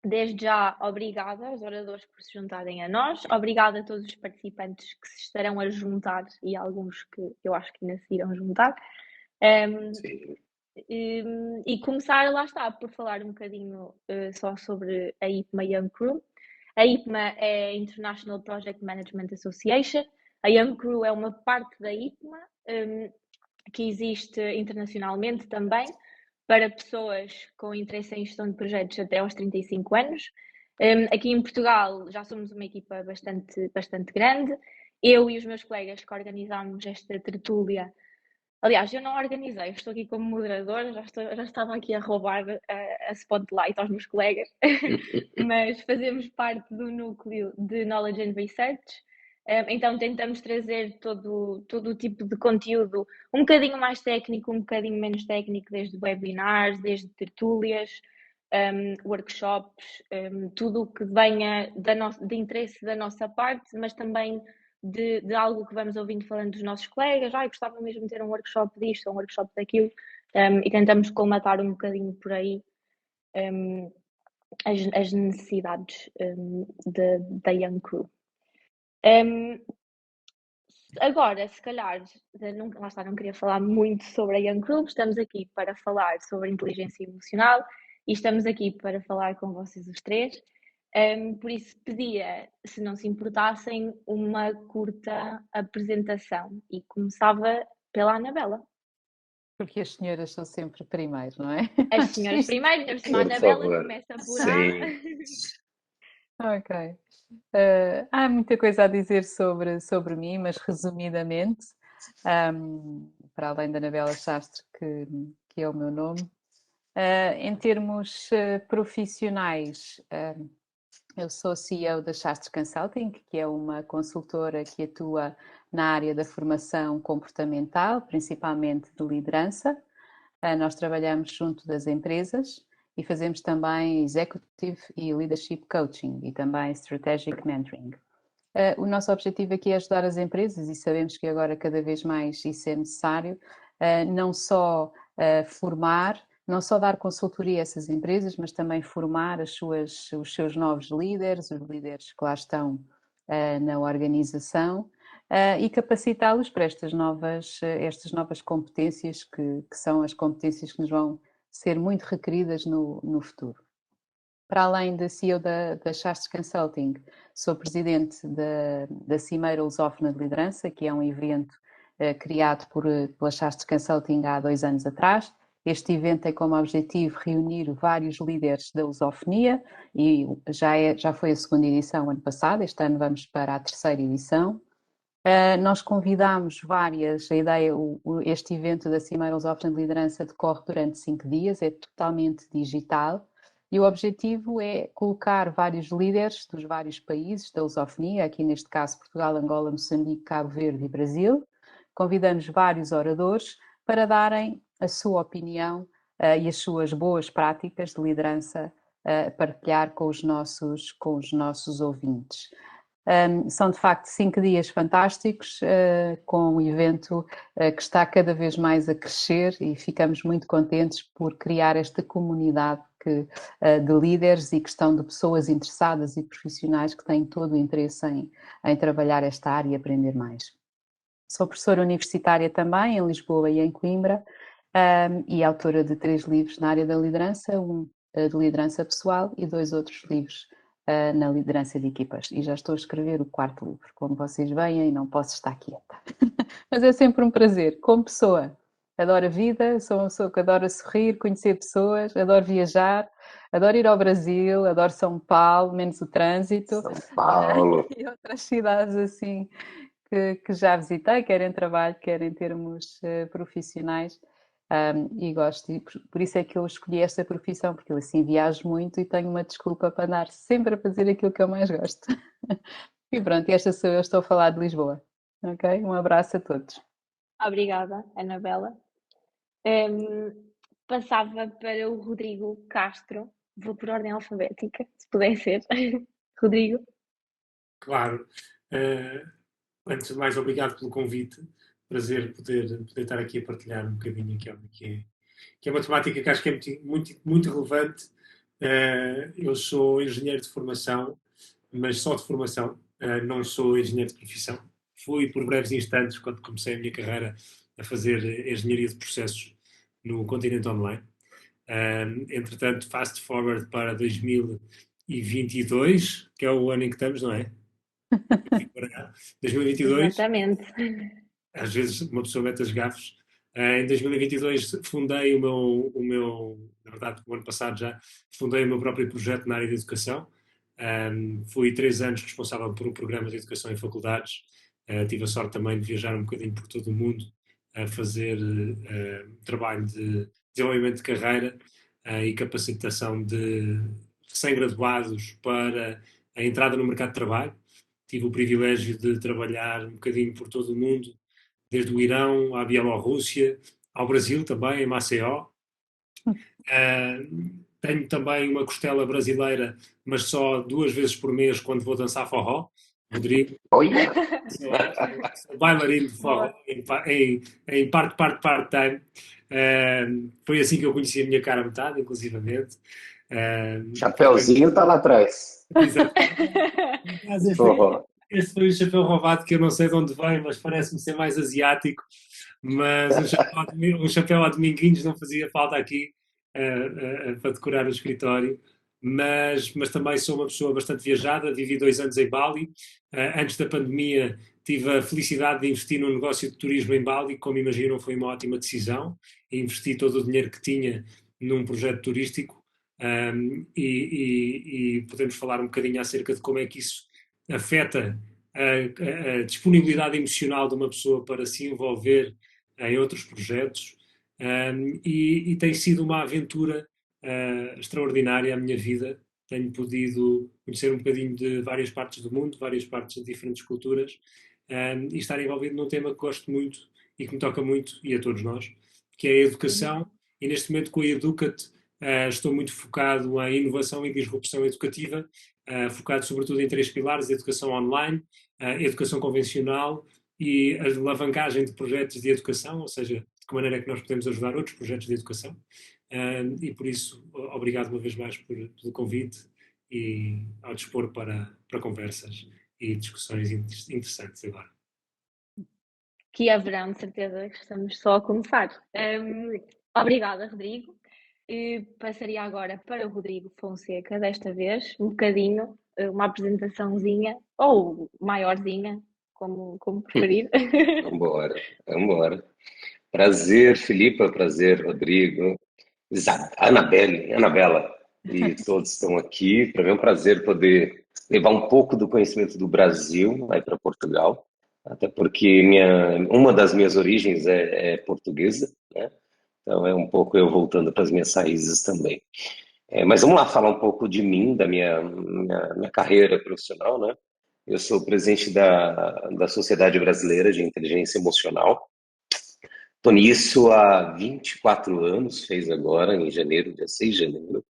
Desde já, obrigada aos oradores por se juntarem a nós, obrigada a todos os participantes que se estarão a juntar e alguns que eu acho que ainda se irão juntar. Um, Sim. e começar, lá está, por falar um bocadinho só sobre a IPMA Young Crew. A IPMA é a International Project Management Association. A Young Crew é uma parte da IPMA, que existe internacionalmente também, para pessoas com interesse em gestão de projetos até aos 35 anos. Aqui em Portugal já somos uma equipa bastante grande. Eu e os meus colegas que organizámos esta tertúlia. Aliás, eu não organizei, estou aqui como moderadora, já estava aqui a roubar a spotlight aos meus colegas, mas fazemos parte do núcleo de Knowledge and Research, então tentamos trazer todo o tipo de conteúdo, um bocadinho mais técnico, um bocadinho menos técnico, desde webinars, desde tertúlias, workshops, tudo o que venha de interesse da nossa parte, mas também de algo que vamos ouvindo falando dos nossos colegas, gostava mesmo de ter um workshop disto, um workshop daquilo, e tentamos colmatar um bocadinho por aí as necessidades da Young Crew. Agora, se calhar, lá está, não queria falar muito sobre a Young Crew, estamos aqui para falar sobre inteligência emocional e estamos aqui para falar com vocês os três. Por isso pedia, se não se importassem, uma curta apresentação e começava pela Anabela. Porque as senhoras são sempre primeiro, não é? As senhoras primeiro, a Anabela começa por A. Ok. Há muita coisa a dizer sobre mim, mas resumidamente, para além da Anabela Sastre, que é o meu nome, em termos profissionais, eu sou CEO da Sastre Consulting, que é uma consultora que atua na área da formação comportamental, principalmente de liderança. Nós trabalhamos junto das empresas e fazemos também Executive e Leadership Coaching e também Strategic Mentoring. O nosso objetivo aqui é ajudar as empresas e sabemos que agora cada vez mais isso é necessário, não só formar, não só dar consultoria a essas empresas, mas também formar os seus novos líderes, os líderes que lá estão na organização, e capacitá-los para estas novas competências que são as competências que nos vão ser muito requeridas no futuro. Para além de CEO da Sastre Consulting, sou presidente da Cimeira Lusófona de Liderança, que é um evento criado pela Sastre Consulting há 2 anos atrás. Este evento tem como objetivo reunir vários líderes da lusofonia e já foi a 2ª edição ano passado, este ano vamos para a 3ª edição. Nós convidámos este evento da Cimeira Lusófona de Liderança decorre durante 5 dias, é totalmente digital e o objetivo é colocar vários líderes dos vários países da lusofonia, aqui neste caso Portugal, Angola, Moçambique, Cabo Verde e Brasil. Convidamos vários oradores para darem a sua opinião e as suas boas práticas de liderança a partilhar com os nossos ouvintes. São de facto 5 dias fantásticos, com um evento que está cada vez mais a crescer e ficamos muito contentes por criar esta comunidade de líderes e questão de pessoas interessadas e profissionais que têm todo o interesse em trabalhar esta área e aprender mais. Sou professora universitária também em Lisboa e em Coimbra e autora de 3 livros na área da liderança, um de liderança pessoal e 2 outros livros na liderança de equipas. E já estou a escrever o 4º livro, como vocês veem, e não posso estar quieta. Mas é sempre um prazer, como pessoa. Adoro a vida, sou uma pessoa que adora sorrir, conhecer pessoas, adoro viajar, adoro ir ao Brasil, adoro São Paulo, menos o trânsito. São Paulo! E outras cidades assim que já visitei, quer em trabalho, quer em termos profissionais. E gosto, e por isso é que eu escolhi esta profissão, porque eu assim viajo muito e tenho uma desculpa para andar sempre a fazer aquilo que eu mais gosto. E pronto, esta sou eu, estou a falar de Lisboa. Ok? Um abraço a todos. Obrigada, Anabela. Passava para o Rodrigo Castro, vou por ordem alfabética, se puder ser. Rodrigo. Claro. Antes de mais, obrigado pelo convite. Prazer poder estar aqui a partilhar um bocadinho que é uma temática que acho que é muito relevante Eu sou engenheiro de formação, mas só de formação, não sou engenheiro de profissão. Fui por breves instantes, quando comecei a minha carreira, a fazer engenharia de processos no Continente Online. Entretanto, fast forward para 2022, que é o ano em que estamos, não é? 2022, Exatamente. às vezes uma pessoa mete as gafes. Em 2022 fundei na verdade, o ano passado já, fundei o meu próprio projeto na área de educação. Fui 3 anos responsável por um programa de educação em faculdades. Tive a sorte também de viajar um bocadinho por todo o mundo a fazer trabalho de desenvolvimento de carreira e capacitação de recém-graduados para a entrada no mercado de trabalho. Tive o privilégio de trabalhar um bocadinho por todo o mundo, desde o Irão à Bielorrússia, ao Brasil também, em Maceió. Tenho também uma costela brasileira, mas só 2 vezes por mês quando vou dançar forró. Rodrigo, Olha, sou bailarino de forró em part-time. Foi assim que eu conheci a minha cara a metade, inclusivamente. chapeuzinho tá lá atrás. Forró. Este foi o chapéu roubado que eu não sei de onde vem, mas parece-me ser mais asiático. Mas um chapéu a dominguinhos não fazia falta aqui para decorar o escritório. Mas também sou uma pessoa bastante viajada, vivi 2 anos em Bali. Antes da pandemia tive a felicidade de investir num negócio de turismo em Bali, como imaginam foi uma ótima decisão. Investi todo o dinheiro que tinha num projeto turístico e podemos falar um bocadinho acerca de como é que isso afeta a disponibilidade emocional de uma pessoa para se envolver em outros projetos e tem sido uma aventura extraordinária a minha vida. Tenho podido conhecer um bocadinho de várias partes do mundo, várias partes de diferentes culturas e estar envolvido num tema que gosto muito e que me toca muito, e a todos nós, que é a educação. E neste momento com a Educat estou muito focado em inovação e disrupção educativa, focado sobretudo em 3 pilares: a educação online, a educação convencional e a alavancagem de projetos de educação, ou seja, de que maneira é que nós podemos ajudar outros projetos de educação. E por isso, obrigado uma vez mais pelo convite e ao dispor para conversas e discussões interessantes agora. Que haverão, de certeza, que estamos só a começar. Obrigada, Rodrigo. Passaria agora para o Rodrigo Fonseca, desta vez, um bocadinho, uma apresentaçãozinha, ou maiorzinha, como preferir. Vambora. Prazer, Filipa, prazer, Rodrigo, Anabela, e todos estão aqui. Para mim é um prazer poder levar um pouco do conhecimento do Brasil aí para Portugal, até porque uma das minhas origens é portuguesa, né? Então é um pouco eu voltando para as minhas raízes também. Mas vamos lá falar um pouco de mim, da minha carreira profissional, né? Eu sou presidente da Sociedade Brasileira de Inteligência Emocional. Estou nisso há 24 anos, fez agora, em janeiro, dia 6 de janeiro.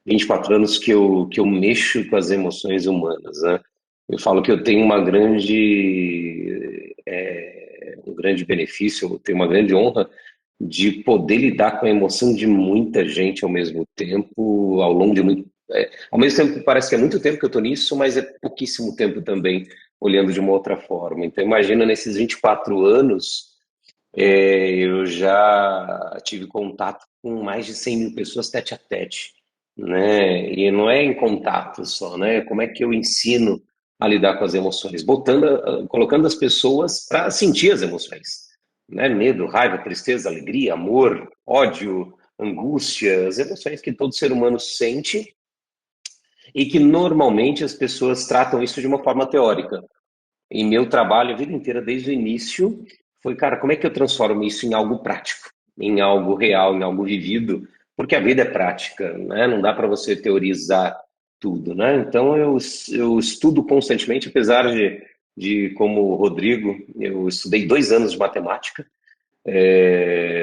24 anos que eu mexo com as emoções humanas, né? Eu falo que eu tenho um grande benefício, eu tenho uma grande honra de poder lidar com a emoção de muita gente ao mesmo tempo, ao longo de muito... ao mesmo tempo parece que é muito tempo que eu estou nisso, mas é pouquíssimo tempo também, olhando de uma outra forma. Então imagina, nesses 24 anos, eu já tive contato com mais de 100 mil pessoas tete a tete, né? E não é em contato só, né? Como é que eu ensino a lidar com as emoções? Colocando as pessoas para sentir as emoções, né? Medo, raiva, tristeza, alegria, amor, ódio, angústia, as emoções que todo ser humano sente e que normalmente as pessoas tratam isso de uma forma teórica. Em meu trabalho, a vida inteira, desde o início, foi, cara, como é que eu transformo isso em algo prático, em algo real, em algo vivido? Porque a vida é prática, né? Não dá para você teorizar tudo, né? Então, eu estudo constantemente, apesar de, como o Rodrigo, eu estudei 2 anos de matemática,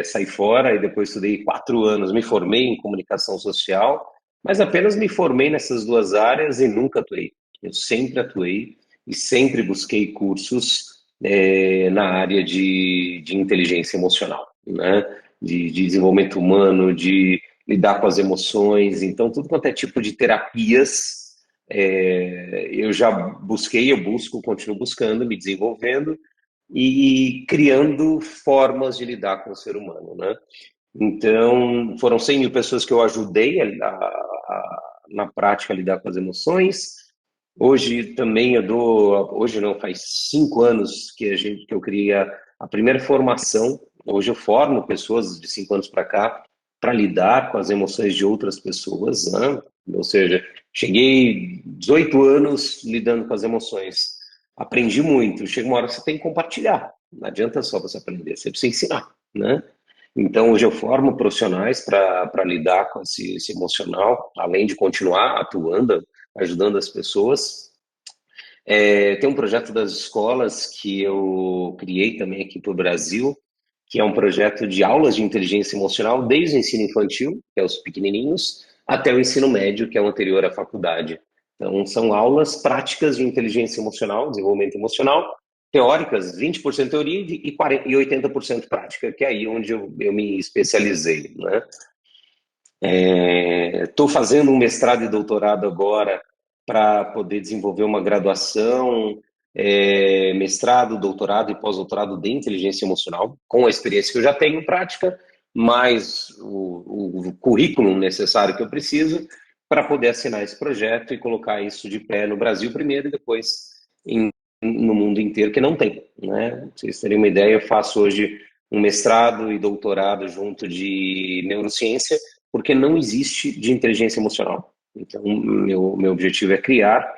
saí fora e depois estudei 4 anos, me formei em comunicação social, mas apenas me formei nessas 2 áreas e nunca atuei. Eu sempre atuei e sempre busquei cursos na área de inteligência emocional, né? De desenvolvimento humano, de lidar com as emoções. Então, tudo quanto é tipo de terapias, eu já busquei, eu busco, continuo buscando, me desenvolvendo e criando formas de lidar com o ser humano, né? Então, foram 100 mil pessoas que eu ajudei na prática a lidar com as emoções. Hoje também hoje não, faz 5 anos que eu criei a primeira formação. Hoje eu formo pessoas de 5 anos para cá para lidar com as emoções de outras pessoas, né? Ou seja, cheguei 18 anos lidando com as emoções. Aprendi muito. Chega uma hora que você tem que compartilhar. Não adianta só você aprender, você precisa ensinar, né? Então, hoje eu formo profissionais para lidar com esse emocional, além de continuar atuando, ajudando as pessoas. Tem um projeto das escolas que eu criei também aqui para o Brasil, que é um projeto de aulas de inteligência emocional, desde o ensino infantil, que é os pequenininhos, até o ensino médio, que é o anterior à faculdade. Então, são aulas práticas de inteligência emocional, desenvolvimento emocional, teóricas, 20% teoria e 80% prática, que é aí onde eu me especializei, né? Estou fazendo um mestrado e doutorado agora para poder desenvolver uma graduação, mestrado, doutorado e pós-doutorado de inteligência emocional, com a experiência que eu já tenho em prática, mais o currículo necessário que eu preciso para poder assinar esse projeto e colocar isso de pé no Brasil primeiro e depois no mundo inteiro, que não tem, né? Pra vocês terem uma ideia, eu faço hoje um mestrado e doutorado junto de neurociência, porque não existe de inteligência emocional. Então, meu objetivo é criar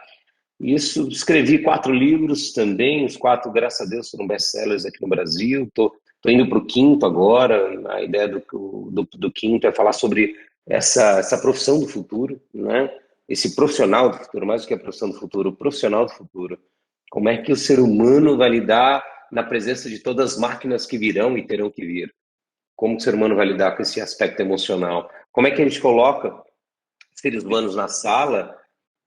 isso. Escrevi 4 livros também, os 4, graças a Deus, foram best-sellers aqui no Brasil. Tô indo para o 5º agora. A ideia do 5º é falar sobre essa profissão do futuro, né? Esse profissional do futuro, mais do que a profissão do futuro, o profissional do futuro. Como é que o ser humano vai lidar na presença de todas as máquinas que virão e terão que vir? Como o ser humano vai lidar com esse aspecto emocional? Como é que a gente coloca seres humanos na sala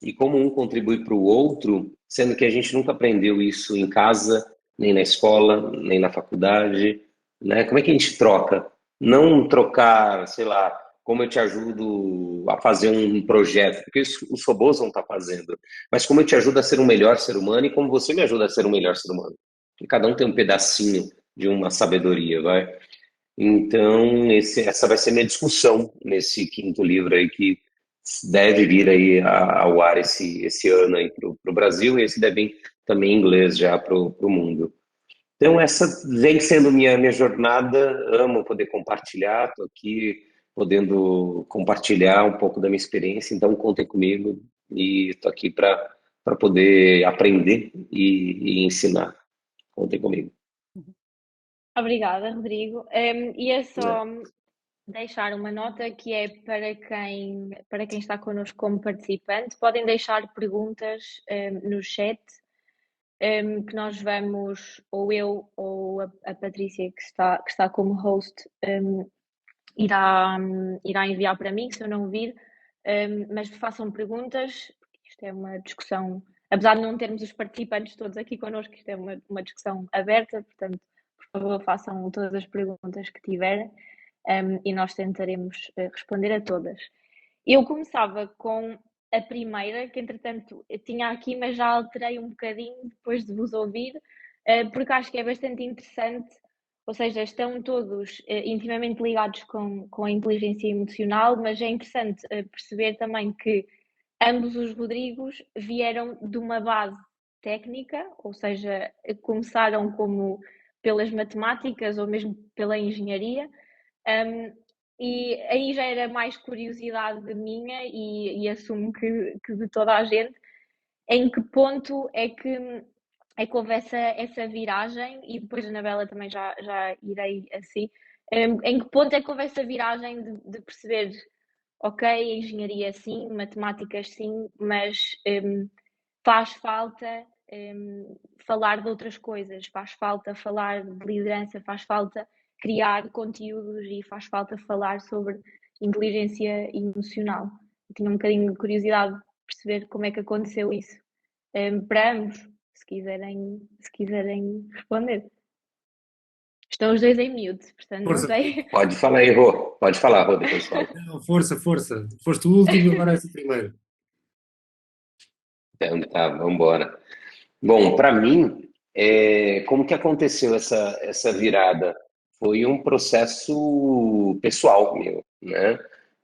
e como um contribui para o outro, sendo que a gente nunca aprendeu isso em casa, nem na escola, nem na faculdade, né? Como é que a gente troca? Não trocar, sei lá, como eu te ajudo a fazer um projeto, porque isso os robôs vão estar fazendo, mas como eu te ajudo a ser um melhor ser humano e como você me ajuda a ser um melhor ser humano. Porque cada um tem um pedacinho de uma sabedoria, vai? Então, essa vai ser minha discussão nesse 5º livro aí, que deve vir aí ao ar esse ano aí para o Brasil, e esse deve vir também em inglês já para o mundo. Então, essa vem sendo minha jornada, amo poder compartilhar, estou aqui podendo compartilhar um pouco da minha experiência, então contem comigo e estou aqui para poder aprender e ensinar. Contem comigo. Obrigada, Rodrigo. E é Né? só deixar uma nota que é para quem está connosco como participante, podem deixar perguntas no chat, que nós vamos, ou eu ou a Patrícia, que está como host, irá enviar para mim, se eu não vir, mas façam perguntas, isto é uma discussão, apesar de não termos os participantes todos aqui connosco, isto é uma discussão aberta, portanto, por favor, façam todas as perguntas que tiverem, e nós tentaremos responder a todas. Eu começava com a primeira, que entretanto eu tinha aqui, mas já alterei um bocadinho depois de vos ouvir, porque acho que é bastante interessante, ou seja, estão todos intimamente ligados com a inteligência emocional, mas é interessante perceber também que ambos os Rodrigos vieram de uma base técnica, ou seja, começaram como pelas matemáticas ou mesmo pela engenharia, e aí já era mais curiosidade minha e assumo que de toda a gente, em que ponto é que houve essa viragem, e depois, Anabela, também já irei assim, em que ponto é que houve essa viragem de perceber, ok, engenharia sim, matemáticas sim, mas faz falta falar de outras coisas, faz falta falar de liderança, faz falta criar conteúdos e faz falta falar sobre inteligência emocional. Eu tinha um bocadinho de curiosidade de perceber como é que aconteceu isso para ambos, se quiserem responder. Estão os dois em mute, portanto não Força, sei. Pode falar aí, Rô. Pode falar, Rô, depois fala. não, força, força. Foste o último, agora és o primeiro. Então, tá, vamos embora. Bom, para mim, como que aconteceu essa virada? Foi um processo pessoal meu, né?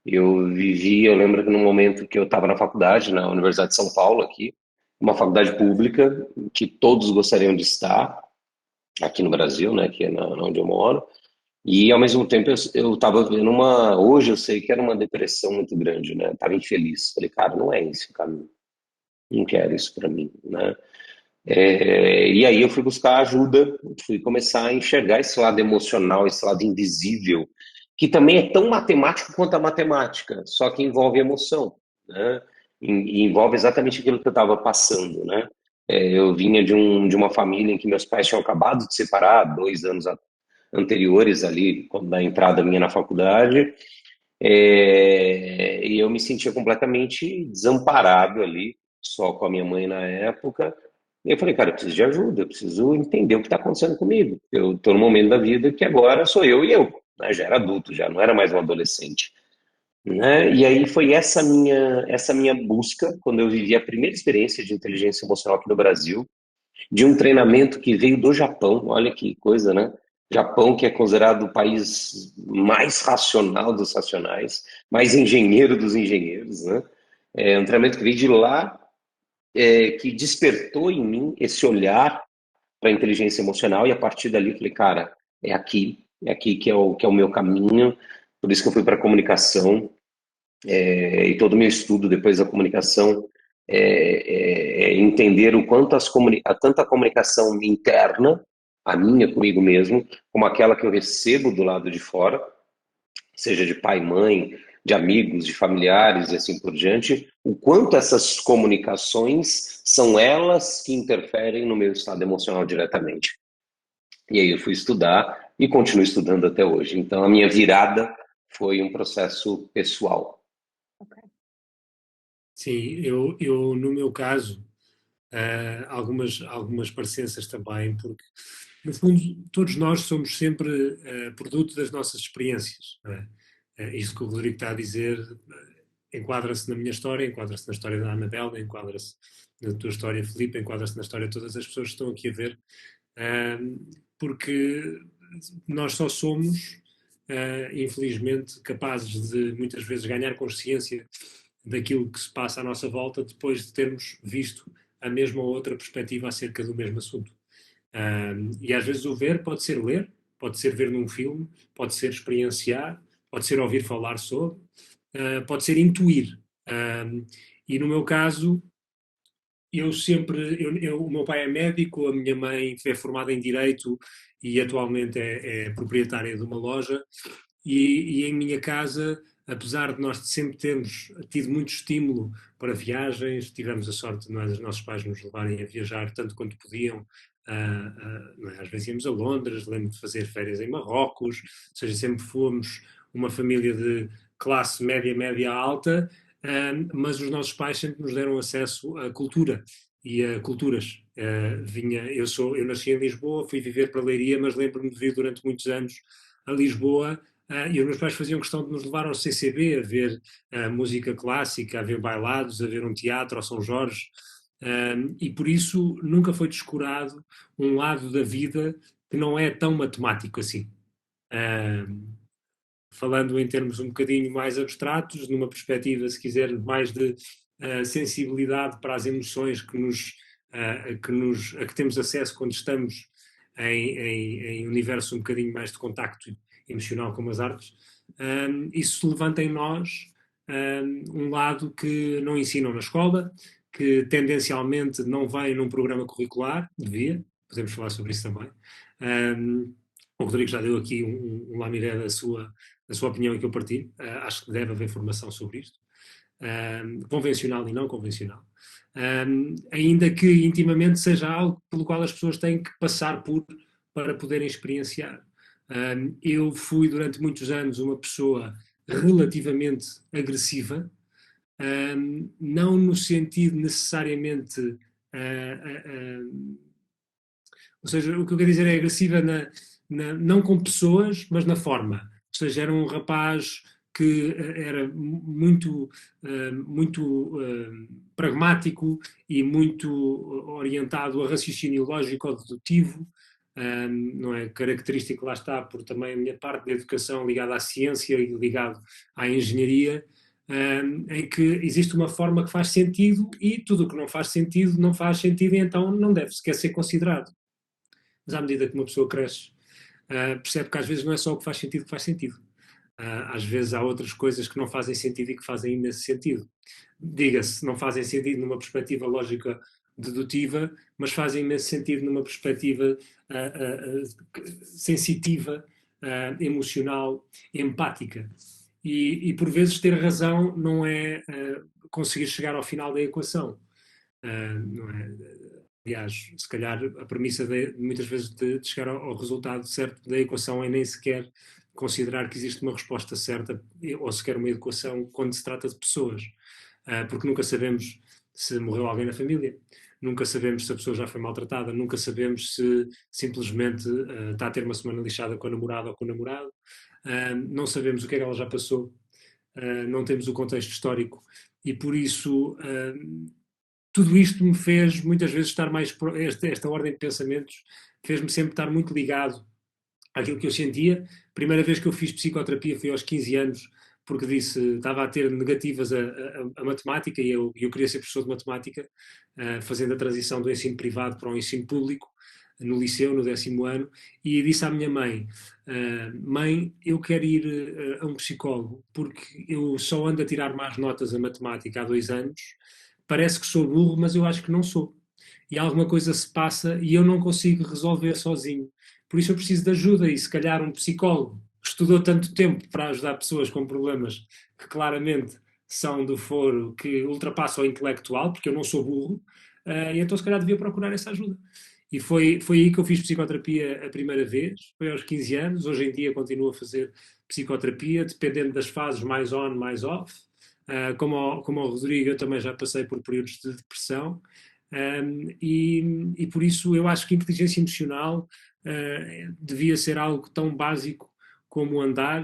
Eu lembro que no momento que eu estava na faculdade, na Universidade de São Paulo, aqui, uma faculdade pública que todos gostariam de estar, aqui no Brasil, né, que é na onde eu moro, e ao mesmo tempo eu estava vendo hoje eu sei que era uma depressão muito grande, né? Tava infeliz. Falei, cara, não é esse o caminho. Não quero isso para mim, né? E aí eu fui buscar ajuda, fui começar a enxergar esse lado emocional, esse lado invisível, que também é tão matemático quanto a matemática, só que envolve emoção, né? E envolve exatamente aquilo que eu estava passando, né? Eu vinha de uma família em que meus pais tinham acabado de separar, 2 anos anteriores ali, quando da entrada minha na faculdade, e eu me sentia completamente desamparado ali, só com a minha mãe na época. E eu falei, cara, eu preciso de ajuda, eu preciso entender o que está acontecendo comigo. Eu estou no momento da vida que agora sou eu e eu, né? Já era adulto, já não era mais um adolescente, né? E aí foi essa minha busca, quando eu vivi a primeira experiência de inteligência emocional aqui no Brasil, de um treinamento que veio do Japão, olha que coisa, né? Japão, que é considerado o país mais racional dos racionais, mais engenheiro dos engenheiros, né? É um treinamento que veio de lá, que despertou em mim esse olhar para a inteligência emocional, e a partir dali eu falei, cara, é aqui que é o meu caminho, por isso que eu fui para a comunicação, e todo o meu estudo depois da comunicação é entender o quanto tanto a comunicação interna, a minha comigo mesmo, como aquela que eu recebo do lado de fora, seja de pai, mãe, de amigos, de familiares e assim por diante, o quanto essas comunicações são elas que interferem no meu estado emocional diretamente. E aí eu fui estudar e continuo estudando até hoje. Então a minha virada foi um processo pessoal. Ok. Sim, no meu caso, algumas parecenças também, porque no fundo todos nós somos sempre produto das nossas experiências, não é? Isso que o Rodrigo está a dizer enquadra-se na minha história, enquadra-se na história da Anabela, enquadra-se na tua história, Filipe, enquadra-se na história de todas as pessoas que estão aqui a ver, porque nós só somos, infelizmente, capazes de muitas vezes ganhar consciência daquilo que se passa à nossa volta depois de termos visto a mesma ou outra perspectiva acerca do mesmo assunto. E às vezes o ver pode ser ler, pode ser ver num filme, pode ser experienciar, pode ser ouvir falar sobre, pode ser intuir. E no meu caso, o meu pai é médico, a minha mãe é formada em Direito e atualmente é proprietária de uma loja. E em minha casa, apesar de nós sempre termos tido muito estímulo para viagens, tivemos a sorte, não é, dos nossos pais nos levarem a viajar tanto quanto podiam. Não é? Às vezes íamos a Londres, lembro de fazer férias em Marrocos, ou seja, sempre fomos uma família de classe média, média alta, mas os nossos pais sempre nos deram acesso à cultura e a culturas. Eu nasci em Lisboa, fui viver para Leiria, mas lembro-me de vir durante muitos anos a Lisboa. E os meus pais faziam questão de nos levar ao CCB a ver música clássica, a ver bailados, a ver um teatro ao São Jorge. E por isso nunca foi descurado um lado da vida que não é tão matemático assim. Falando em termos um bocadinho mais abstratos, numa perspectiva, se quiser, mais de sensibilidade para as emoções a que temos acesso quando estamos em universo um bocadinho mais de contacto emocional como as artes, isso levanta em nós um lado que não ensinam na escola, que tendencialmente não vem num programa curricular, devia, podemos falar sobre isso também. O Rodrigo já deu aqui um lamiré da sua opinião e que eu partilho. Acho que deve haver formação sobre isto, convencional e não convencional. Ainda que intimamente seja algo pelo qual as pessoas têm que passar por para poderem experienciar. Eu fui durante muitos anos uma pessoa relativamente agressiva, não no sentido necessariamente ou seja, o que eu quero dizer é agressiva não com pessoas, mas na forma. Ou seja, era um rapaz que era muito pragmático e muito orientado a raciocínio lógico ou dedutivo, não é característico, lá está, por também a minha parte da educação ligada à ciência e ligado à engenharia, em que existe uma forma que faz sentido e tudo o que não faz sentido e então não deve sequer ser considerado. Mas à medida que uma pessoa cresce, percebe que às vezes não é só o que faz sentido que faz sentido. Às vezes há outras coisas que não fazem sentido e que fazem imenso sentido. Diga-se, não fazem sentido numa perspectiva lógica dedutiva, mas fazem imenso sentido numa perspectiva sensitiva, emocional, empática. E por vezes ter razão não é conseguir chegar ao final da equação. Não é? Aliás, se calhar a premissa muitas vezes de chegar ao resultado certo da equação é nem sequer considerar que existe uma resposta certa ou sequer uma equação quando se trata de pessoas, porque nunca sabemos se morreu alguém na família, nunca sabemos se a pessoa já foi maltratada, nunca sabemos se simplesmente está a ter uma semana lixada com a namorada ou com o namorado, não sabemos o que é que ela já passou, não temos o contexto histórico e por isso tudo isto me fez muitas vezes estar mais, esta ordem de pensamentos fez-me sempre estar muito ligado àquilo que eu sentia. Primeira vez que eu fiz psicoterapia foi aos 15 anos, porque estava a ter negativas a matemática e eu queria ser professor de matemática, fazendo a transição do ensino privado para o ensino público, no liceu, no 10º ano, e disse à minha mãe, mãe, eu quero ir a um psicólogo, porque eu só ando a tirar más notas a matemática há 2 anos, parece que sou burro, mas eu acho que não sou. E alguma coisa se passa e eu não consigo resolver sozinho. Por isso eu preciso de ajuda e se calhar um psicólogo que estudou tanto tempo para ajudar pessoas com problemas que claramente são do foro que ultrapassa o intelectual, porque eu não sou burro, e então se calhar devia procurar essa ajuda. E foi aí que eu fiz psicoterapia a primeira vez, foi aos 15 anos, hoje em dia continuo a fazer psicoterapia, dependendo das fases mais on, mais off. Como o Rodrigo, eu também já passei por períodos de depressão, e por isso eu acho que a inteligência emocional devia ser algo tão básico como andar,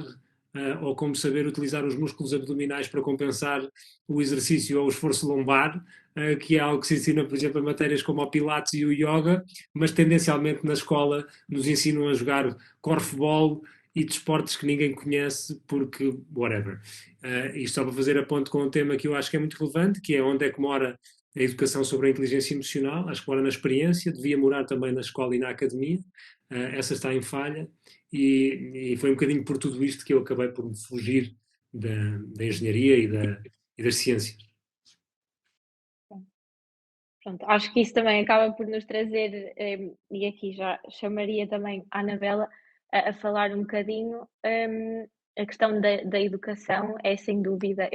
ou como saber utilizar os músculos abdominais para compensar o exercício ou o esforço lombar, que é algo que se ensina, por exemplo, em matérias como o Pilates e o Yoga, mas tendencialmente na escola nos ensinam a jogar korfball e desportos que ninguém conhece porque whatever. Isto só para fazer a ponte com um tema que eu acho que é muito relevante, que é onde é que mora a educação sobre a inteligência emocional. Acho que mora na experiência, devia morar também na escola e na academia. Essa está em falha e foi um bocadinho por tudo isto que eu acabei por me fugir da engenharia e das ciências. Pronto, acho que isso também acaba por nos trazer, e aqui já chamaria também a Anabela a falar um bocadinho, a questão da educação é sem dúvida,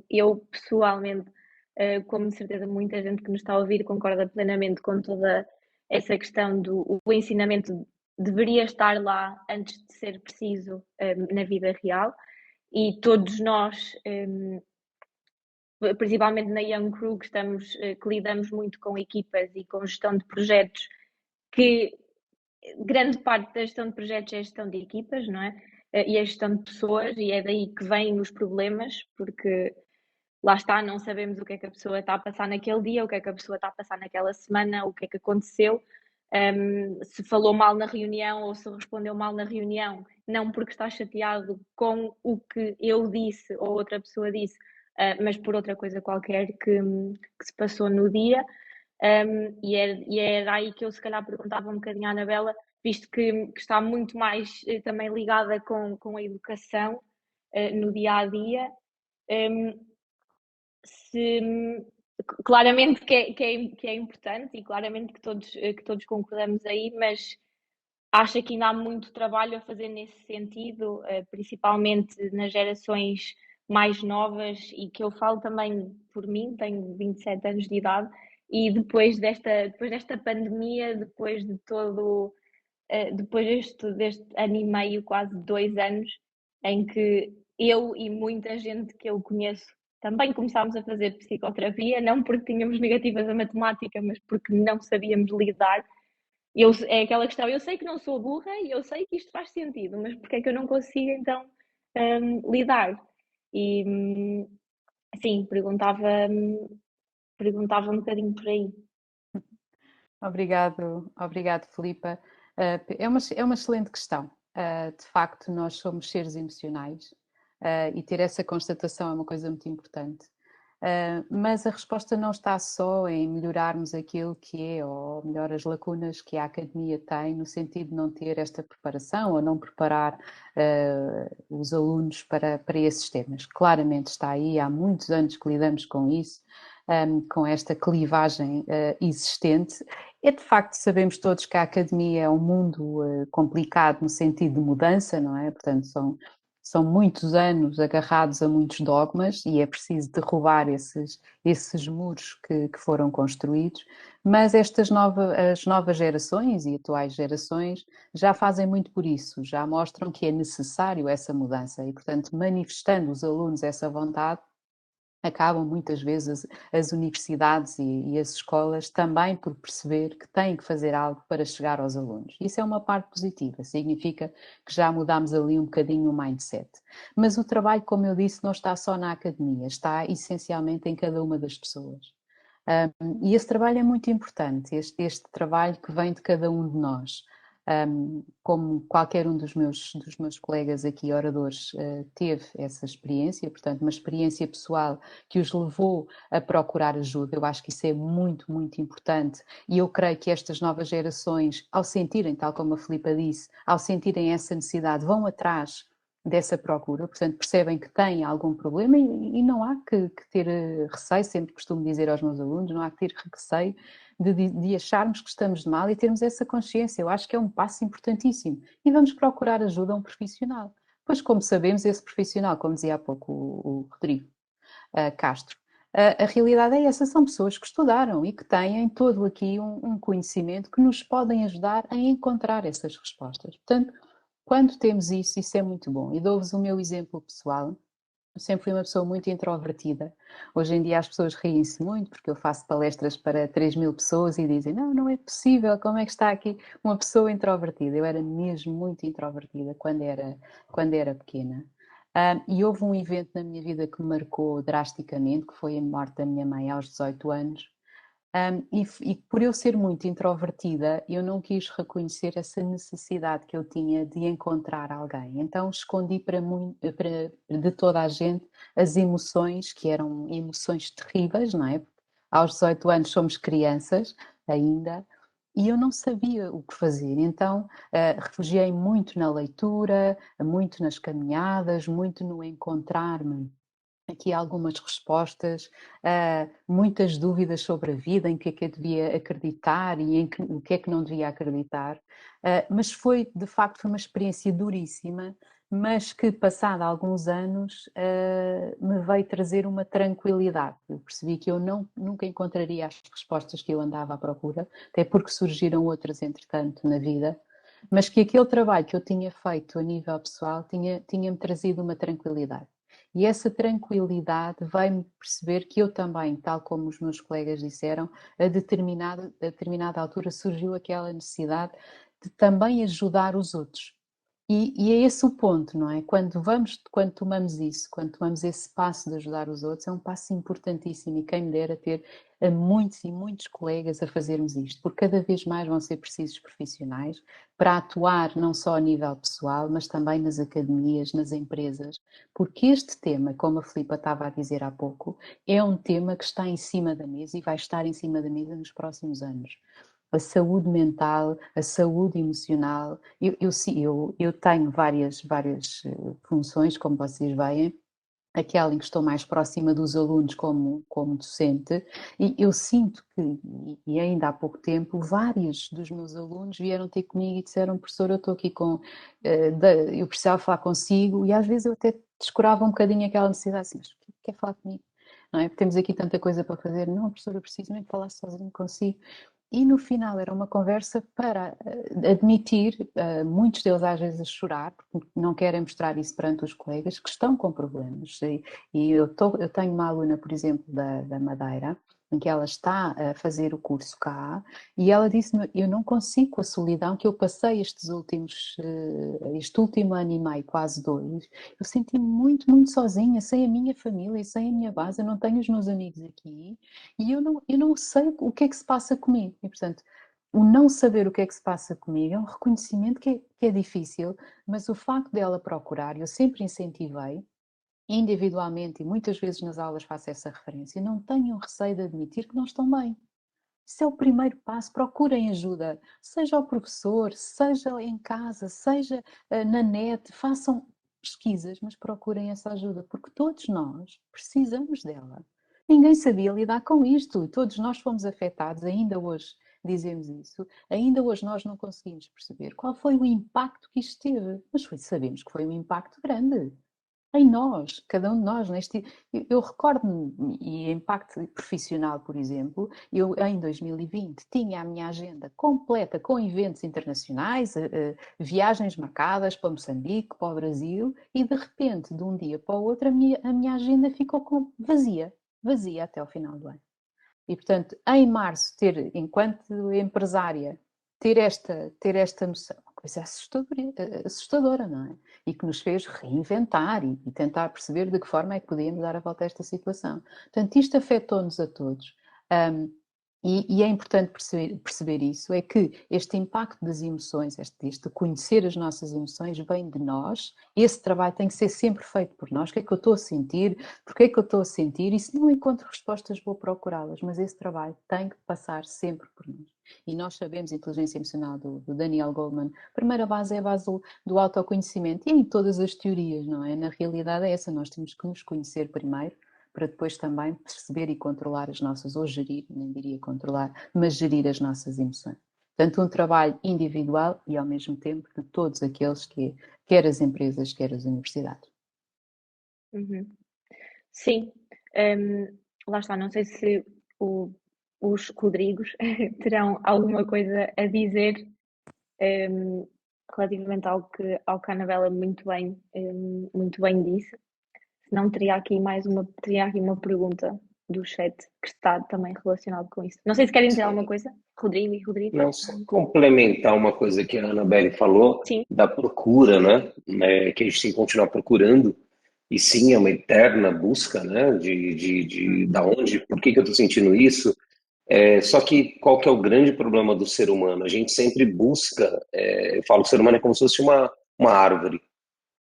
eu pessoalmente, como de certeza muita gente que nos está a ouvir concorda plenamente com toda essa questão do o ensinamento deveria estar lá antes de ser preciso, na vida real e todos nós, principalmente na Young Crew, que lidamos muito com equipas e com gestão de projetos, que grande parte da gestão de projetos é a gestão de equipas, não é? E a gestão de pessoas, e é daí que vêm os problemas, porque lá está, não sabemos o que é que a pessoa está a passar naquele dia, o que é que a pessoa está a passar naquela semana, o que é que aconteceu, se falou mal na reunião ou se respondeu mal na reunião, não porque está chateado com o que eu disse ou outra pessoa disse, mas por outra coisa qualquer que se passou no dia. E era aí que eu se calhar perguntava um bocadinho à Anabela, visto que está muito mais também ligada com a educação no dia a dia. Claramente que é importante e claramente que todos concordamos aí, mas acho que ainda há muito trabalho a fazer nesse sentido, principalmente nas gerações mais novas, e que eu falo também por mim, tenho 27 anos de idade, e depois desta pandemia, depois de todo, depois deste ano e meio, quase 2 anos, em que eu e muita gente que eu conheço também começámos a fazer psicoterapia, não porque tínhamos negativas a matemática, mas porque não sabíamos lidar É aquela questão, eu sei que não sou burra e eu sei que isto faz sentido, mas porque é que eu não consigo então lidar? E sim, perguntava um bocadinho por aí. Obrigado, Filipa. É uma excelente questão. De facto, nós somos seres emocionais, e ter essa constatação é uma coisa muito importante. Mas a resposta não está só em melhorarmos aquilo que é, ou melhor, as lacunas que a academia tem, no sentido de não ter esta preparação ou não preparar os alunos para esses temas. Claramente está aí, há muitos anos que lidamos com isso, com esta clivagem existente. É de facto, sabemos todos que a academia é um mundo complicado no sentido de mudança, não é? Portanto, são muitos anos agarrados a muitos dogmas e é preciso derrubar esses muros que foram construídos, mas as novas gerações e atuais gerações já fazem muito por isso, já mostram que é necessário essa mudança e, portanto, manifestando os alunos essa vontade, acabam muitas vezes as universidades e as escolas também por perceber que têm que fazer algo para chegar aos alunos. Isso é uma parte positiva, significa que já mudámos ali um bocadinho o mindset. Mas o trabalho, como eu disse, não está só na academia, está essencialmente em cada uma das pessoas. E esse trabalho é muito importante, este trabalho que vem de cada um de nós. Como qualquer um dos meus colegas aqui, oradores, teve essa experiência, portanto, uma experiência pessoal que os levou a procurar ajuda. Eu acho que isso é muito, muito importante e eu creio que estas novas gerações, ao sentirem, tal como a Filipa disse, ao sentirem essa necessidade, vão atrás dessa procura, portanto percebem que têm algum problema e não há que ter receio, sempre costumo dizer aos meus alunos, não há que ter receio de acharmos que estamos de mal e termos essa consciência. Eu acho que é um passo importantíssimo e vamos procurar ajuda a um profissional. Pois, como sabemos, esse profissional, como dizia há pouco o Rodrigo Castro, a realidade é essa, são pessoas que estudaram e que têm todo aqui um conhecimento que nos podem ajudar a encontrar essas respostas. Portanto, quando temos isso é muito bom. E dou-vos o meu exemplo pessoal. Eu sempre fui uma pessoa muito introvertida. Hoje em dia as pessoas riem-se muito porque eu faço palestras para 3.000 pessoas e dizem não é possível, como é que está aqui uma pessoa introvertida? Eu era mesmo muito introvertida quando era pequena. E houve um evento na minha vida que me marcou drasticamente, que foi a morte da minha mãe aos 18 anos. E por eu ser muito introvertida, eu não quis reconhecer essa necessidade que eu tinha de encontrar alguém. Então escondi de toda a gente as emoções, que eram emoções terríveis, não é? Porque aos 18 anos somos crianças ainda, e eu não sabia o que fazer. Então refugiei muito na leitura, muito nas caminhadas, muito no encontrar-me aqui algumas respostas, muitas dúvidas sobre a vida, em que é que eu devia acreditar e o que é que não devia acreditar, mas foi uma experiência duríssima, mas que passado alguns anos me veio trazer uma tranquilidade. Eu percebi que eu nunca encontraria as respostas que eu andava à procura, até porque surgiram outras entretanto na vida, mas que aquele trabalho que eu tinha feito a nível pessoal tinha-me trazido uma tranquilidade. E essa tranquilidade vai-me perceber que eu também, tal como os meus colegas disseram, a determinada altura surgiu aquela necessidade de também ajudar os outros. E é esse o ponto, não é? Quando tomamos isso, quando tomamos esse passo de ajudar os outros, é um passo importantíssimo e quem me dera ter muitos e muitos colegas a fazermos isto, porque cada vez mais vão ser precisos profissionais para atuar não só a nível pessoal, mas também nas academias, nas empresas, porque este tema, como a Filipa estava a dizer há pouco, é um tema que está em cima da mesa e vai estar em cima da mesa nos próximos anos. A saúde mental, a saúde emocional. Eu tenho várias funções, como vocês veem, aquela em que estou mais próxima dos alunos como docente, e eu sinto que, e ainda há pouco tempo, vários dos meus alunos vieram ter comigo e disseram, professor, eu estou aqui eu precisava falar consigo, e às vezes eu até descurava um bocadinho aquela necessidade, assim, mas o que quer falar comigo? Não é? Temos aqui tanta coisa para fazer. Não, professor, eu preciso mesmo falar sozinho consigo. E no final era uma conversa para admitir, muitos deles às vezes a chorar, porque não querem mostrar isso perante os colegas, que estão com problemas. E eu tenho uma aluna, por exemplo, da Madeira, em que ela está a fazer o curso cá, e ela disse-me, eu não consigo com a solidão que eu passei este último ano e meio, quase 2, eu senti-me muito, muito sozinha, sem a minha família, sem a minha base, eu não tenho os meus amigos aqui, e eu não sei o que é que se passa comigo, e portanto, o não saber o que é que se passa comigo é um reconhecimento que é difícil, mas o facto dela procurar, eu sempre incentivei, individualmente, e muitas vezes nas aulas faço essa referência, não tenham receio de admitir que não estão bem. Isso é o primeiro passo, procurem ajuda, seja ao professor, seja em casa, seja na net, façam pesquisas, mas procurem essa ajuda, porque todos nós precisamos dela. Ninguém sabia lidar com isto, todos nós fomos afetados, ainda hoje dizemos isso, ainda hoje nós não conseguimos perceber qual foi o impacto que isto teve, mas sabemos que foi um impacto grande em nós, cada um de nós. Eu recordo-me, e em impacto profissional, por exemplo, eu em 2020 tinha a minha agenda completa com eventos internacionais, viagens marcadas para Moçambique, para o Brasil, e de repente, de um dia para o outro, a minha agenda ficou vazia até ao final do ano. E, portanto, em março, enquanto empresária, ter esta noção, uma coisa assustadora, não é? E que nos fez reinventar e tentar perceber de que forma é que podíamos dar a volta a esta situação. Portanto, isto afetou-nos a todos. E é importante perceber isso, é que este impacto das emoções, este conhecer as nossas emoções vem de nós, esse trabalho tem que ser sempre feito por nós, o que é que eu estou a sentir, porque é que eu estou a sentir, e se não encontro respostas vou procurá-las, mas esse trabalho tem que passar sempre por nós. E nós sabemos, a inteligência emocional do Daniel Goleman, a primeira base é a base do autoconhecimento, e em todas as teorias, não é? Na realidade é essa, nós temos que nos conhecer primeiro, para depois também perceber e controlar as nossas, ou gerir, nem diria controlar, mas gerir as nossas emoções. Portanto, um trabalho individual e ao mesmo tempo de todos aqueles que, quer as empresas, quer as universidades. Uhum. Sim, lá está, não sei se os Rodrigos terão alguma coisa a dizer relativamente ao que a Anabela muito bem disse. Não teria aqui uma pergunta do chat que está também relacionado com isso. Não sei se querem dizer alguma coisa, Rodrigo e Rodrigo. Não, só complementar uma coisa que a Annabelle falou, Sim. da procura, né? Que a gente tem que continuar procurando, e sim, é uma eterna busca, né? Da onde, por que eu estou sentindo isso? Só que qual que é o grande problema do ser humano? A gente sempre busca, eu falo, o ser humano é como se fosse uma árvore,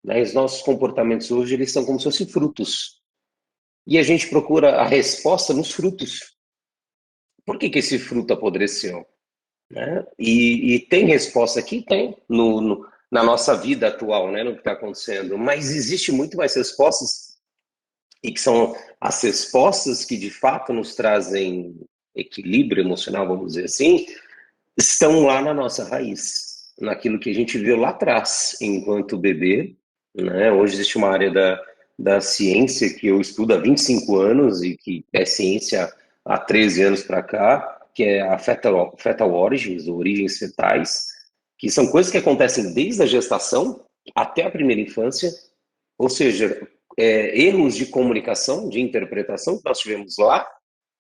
né? Os nossos comportamentos hoje, eles são como se fossem frutos. E a gente procura a resposta nos frutos. Por que esse fruto apodreceu? Né? E tem resposta aqui? Tem, na nossa vida atual, né? No que está acontecendo. Mas existe muito mais respostas, e que são as respostas que de fato nos trazem equilíbrio emocional, vamos dizer assim, estão lá na nossa raiz, naquilo que a gente viu lá atrás, enquanto bebê, né? Hoje existe uma área da ciência que eu estudo há 25 anos e que é ciência há 13 anos para cá, que é a fetal origins, ou origens fetais, que são coisas que acontecem desde a gestação até a primeira infância, ou seja, erros de comunicação, de interpretação que nós tivemos lá,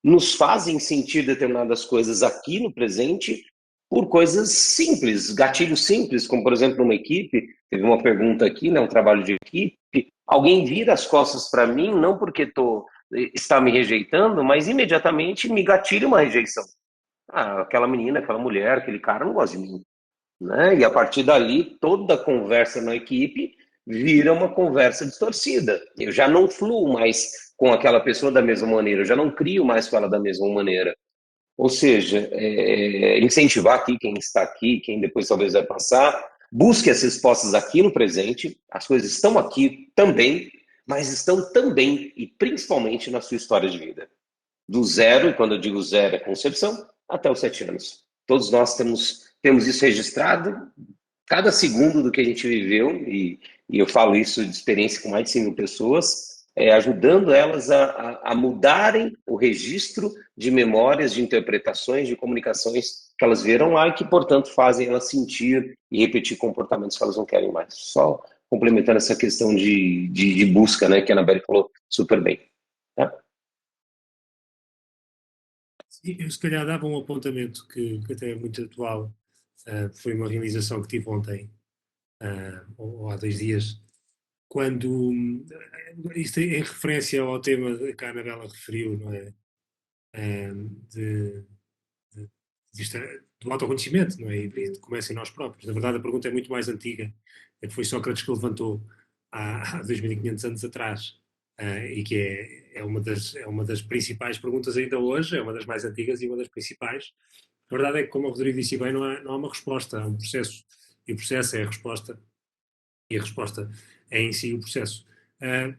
nos fazem sentir determinadas coisas aqui no presente por coisas simples, gatilhos simples, como por exemplo numa equipe, teve uma pergunta aqui, né, um trabalho de equipe, alguém vira as costas para mim, não porque está me rejeitando, mas imediatamente me gatilha uma rejeição. Aquela menina, aquela mulher, aquele cara não gosta de mim. Né? E a partir dali, toda a conversa na equipe vira uma conversa distorcida. Eu já não fluo mais com aquela pessoa da mesma maneira, eu já não crio mais com ela da mesma maneira. Ou seja, incentivar aqui quem está aqui, quem depois talvez vai passar, busque as respostas aqui no presente, as coisas estão aqui também, mas estão também e principalmente na sua história de vida. Do zero, e quando eu digo zero é concepção, até os 7 anos. Todos nós temos isso registrado, cada segundo do que a gente viveu, e eu falo isso de experiência com mais de 100 mil pessoas, ajudando elas a mudarem o registro de memórias, de interpretações, de comunicações que elas viram lá e que, portanto, fazem elas sentir e repetir comportamentos que elas não querem mais. Só complementando essa questão de busca, né, que a Annabelle falou super bem. Tá? Eu se calhar dava um apontamento que até é muito atual. Foi uma realização que tive ontem, ou há 2 dias, quando, isto em referência ao tema que a Anabela referiu, não é? De, de, do autoconhecimento, não é? E de começa em nós próprios. Na verdade, a pergunta é muito mais antiga. É que foi Sócrates que levantou há 2500 anos atrás. E que é uma das principais perguntas ainda hoje, é uma das mais antigas e uma das principais. A verdade é que, como o Rodrigo disse bem, não há uma resposta, há um processo. E o processo é a resposta, e a resposta é em si o processo.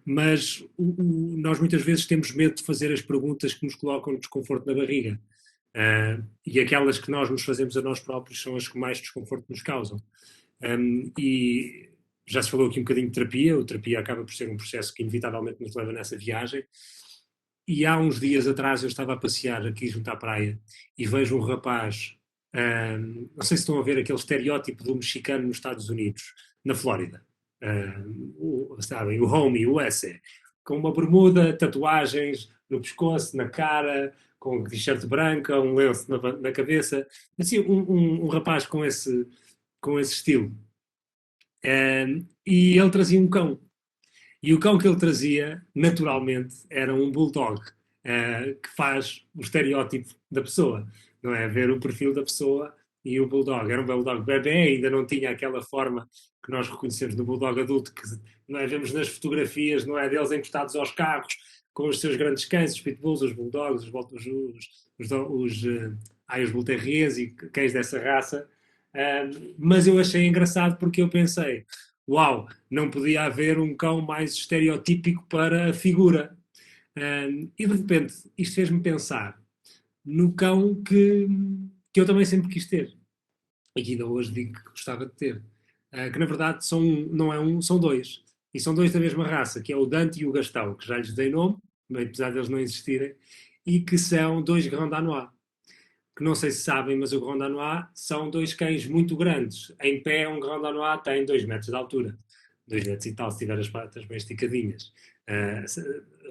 Mas nós muitas vezes temos medo de fazer as perguntas que nos colocam desconforto na barriga. E aquelas que nós nos fazemos a nós próprios são as que mais desconforto nos causam. E já se falou aqui um bocadinho de terapia, a terapia acaba por ser um processo que inevitavelmente nos leva nessa viagem. E há uns dias atrás eu estava a passear aqui junto à praia e vejo um rapaz, não sei se estão a ver aquele estereótipo do mexicano nos Estados Unidos, na Flórida. Sabem, o homie, o S, com uma bermuda, tatuagens no pescoço, na cara, com t-shirt branca, um lenço na cabeça. Assim, um rapaz com esse estilo. E ele trazia um cão. E o cão que ele trazia, naturalmente, era um bulldog, que faz o estereótipo da pessoa, não é? Ver o perfil da pessoa e o bulldog. Era um bulldog bebê, ainda não tinha aquela forma que nós reconhecemos do bulldog adulto, que não é? Vemos nas fotografias, não é? Deles encostados aos carros, com os seus grandes cães, os pitbulls, os bulldogs, os bull terriers e cães dessa raça. Mas eu achei engraçado porque eu pensei, uau, não podia haver um cão mais estereotípico para a figura. E de repente isto fez-me pensar no cão que eu também sempre quis ter. E que ainda hoje digo que gostava de ter. Que na verdade não é um, são dois. E são dois da mesma raça, que é o Dante e o Gastão, que já lhes dei nome, apesar de eles não existirem, e que são dois Grand Danois. Que não sei se sabem, mas o Grand Danois são dois cães muito grandes. Em pé, um Grand Danois tem 2 metros de altura. 2 metros e tal, se tiver as patas bem esticadinhas.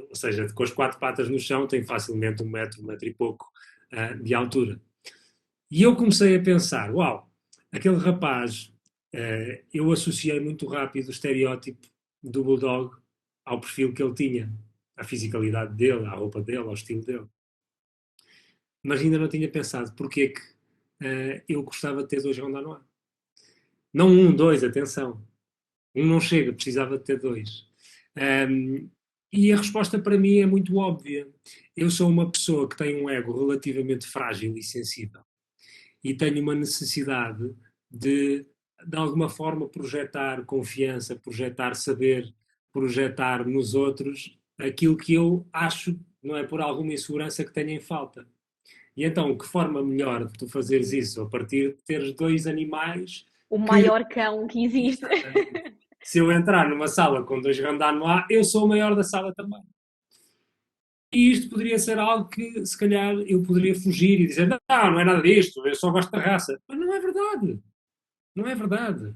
Ou seja, com as 4 patas no chão, tem facilmente 1 metro e pouco de altura. E eu comecei a pensar, uau, aquele rapaz, eu associei muito rápido o estereótipo do Bulldog ao perfil que ele tinha, à fisicalidade dele, à roupa dele, ao estilo dele. Mas ainda não tinha pensado porque é que eu gostava de ter 2 Grand Danois. Não 1, 2, atenção. 1 não chega, precisava de ter 2. E a resposta para mim é muito óbvia. Eu sou uma pessoa que tem um ego relativamente frágil e sensível. E tenho uma necessidade de alguma forma, projetar confiança, projetar saber, projetar nos outros aquilo que eu acho, não é por alguma insegurança que tenho em falta. E então, que forma melhor de tu fazeres isso? A partir de teres 2 animais. O maior cão que existe. Se eu entrar numa sala com 2 Grand Danois, eu sou o maior da sala também. E isto poderia ser algo que, se calhar, eu poderia fugir e dizer: não é nada disto, eu só gosto da raça. Mas não é verdade. Não é verdade.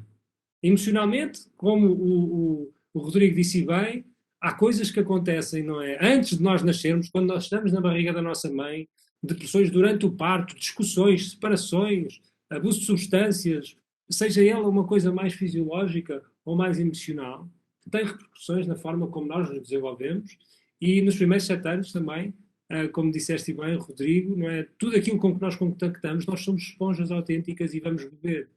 Emocionalmente, como o Rodrigo disse bem, há coisas que acontecem, não é? Antes de nós nascermos, quando nós estamos na barriga da nossa mãe, depressões durante o parto, discussões, separações, abuso de substâncias, seja ela uma coisa mais fisiológica ou mais emocional, que tem repercussões na forma como nós nos desenvolvemos e nos primeiros 7 anos também, como disseste bem, Rodrigo, não é? Tudo aquilo com que nós contactamos, nós somos esponjas autênticas e vamos beber.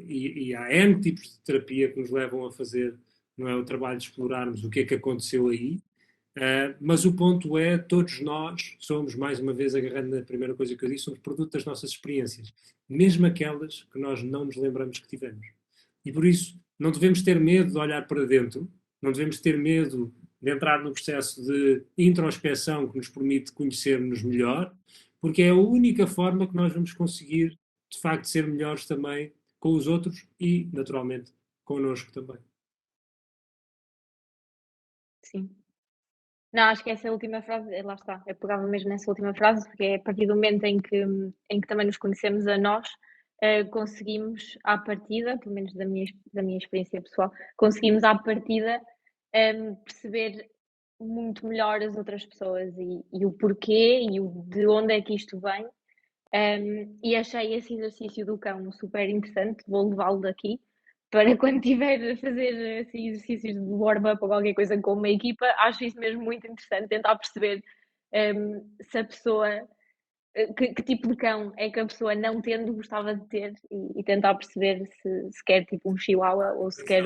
E há N tipos de terapia que nos levam a fazer, não é, o trabalho de explorarmos o que é que aconteceu aí, mas o ponto é, todos nós somos, mais uma vez agarrando na primeira coisa que eu disse, somos produto das nossas experiências, mesmo aquelas que nós não nos lembramos que tivemos. E por isso, não devemos ter medo de olhar para dentro, não devemos ter medo de entrar no processo de introspeção que nos permite conhecer-nos melhor, porque é a única forma que nós vamos conseguir de facto ser melhores também com os outros e, naturalmente, connosco também. Sim. Não, acho que essa última frase, lá está, eu pegava mesmo nessa última frase, porque é a partir do momento em que também nos conhecemos a nós, conseguimos à partida, pelo menos da minha experiência pessoal, conseguimos à partida perceber muito melhor as outras pessoas e o porquê e de onde é que isto vem. E achei esse exercício do cão super interessante, vou levá-lo daqui para quando estiver a fazer assim, exercícios de warm-up ou qualquer coisa com uma equipa, acho isso mesmo muito interessante, tentar perceber se a pessoa, que tipo de cão é que a pessoa não tendo gostava de ter e tentar perceber se quer tipo um chihuahua ou se quer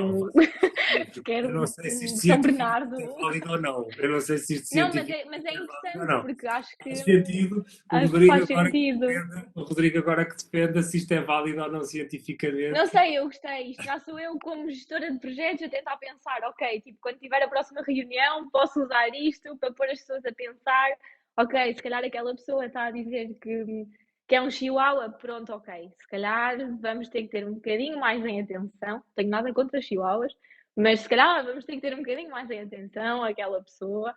se quer Eu não sei se isto São Bernardo. cientificamente é válido ou não. Eu não sei se isto Não, cientificamente mas é é válido ou interessante não. porque acho que Faz sentido. Acho que faz sentido. O Rodrigo agora que defenda se isto é válido ou não cientificamente. Não sei, eu gostei. Isto já sou eu como gestora de projetos a tentar pensar, ok, tipo, quando tiver a próxima reunião posso usar isto para pôr as pessoas a pensar, ok, se calhar aquela pessoa está a dizer que é um chihuahua, pronto, ok, se calhar vamos ter que ter um bocadinho mais em atenção, não tenho nada contra chihuahuas, mas se calhar vamos ter que ter um bocadinho mais em atenção àquela pessoa.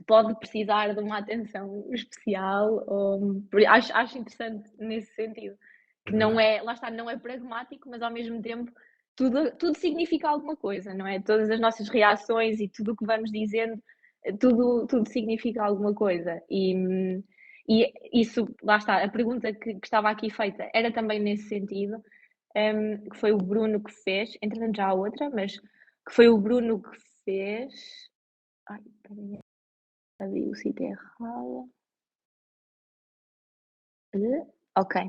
Pode precisar de uma atenção especial, acho interessante nesse sentido, que não é, lá está, não é pragmático, mas ao mesmo tempo tudo significa alguma coisa, não é? Todas as nossas reações e tudo o que vamos dizendo, tudo significa alguma coisa. E isso, lá está, a pergunta que estava aqui feita era também nesse sentido, que foi o Bruno que fez, entretanto já há outra, mas que foi o Bruno que fez. Ai, peraí. Ali o sítio errado. Ok.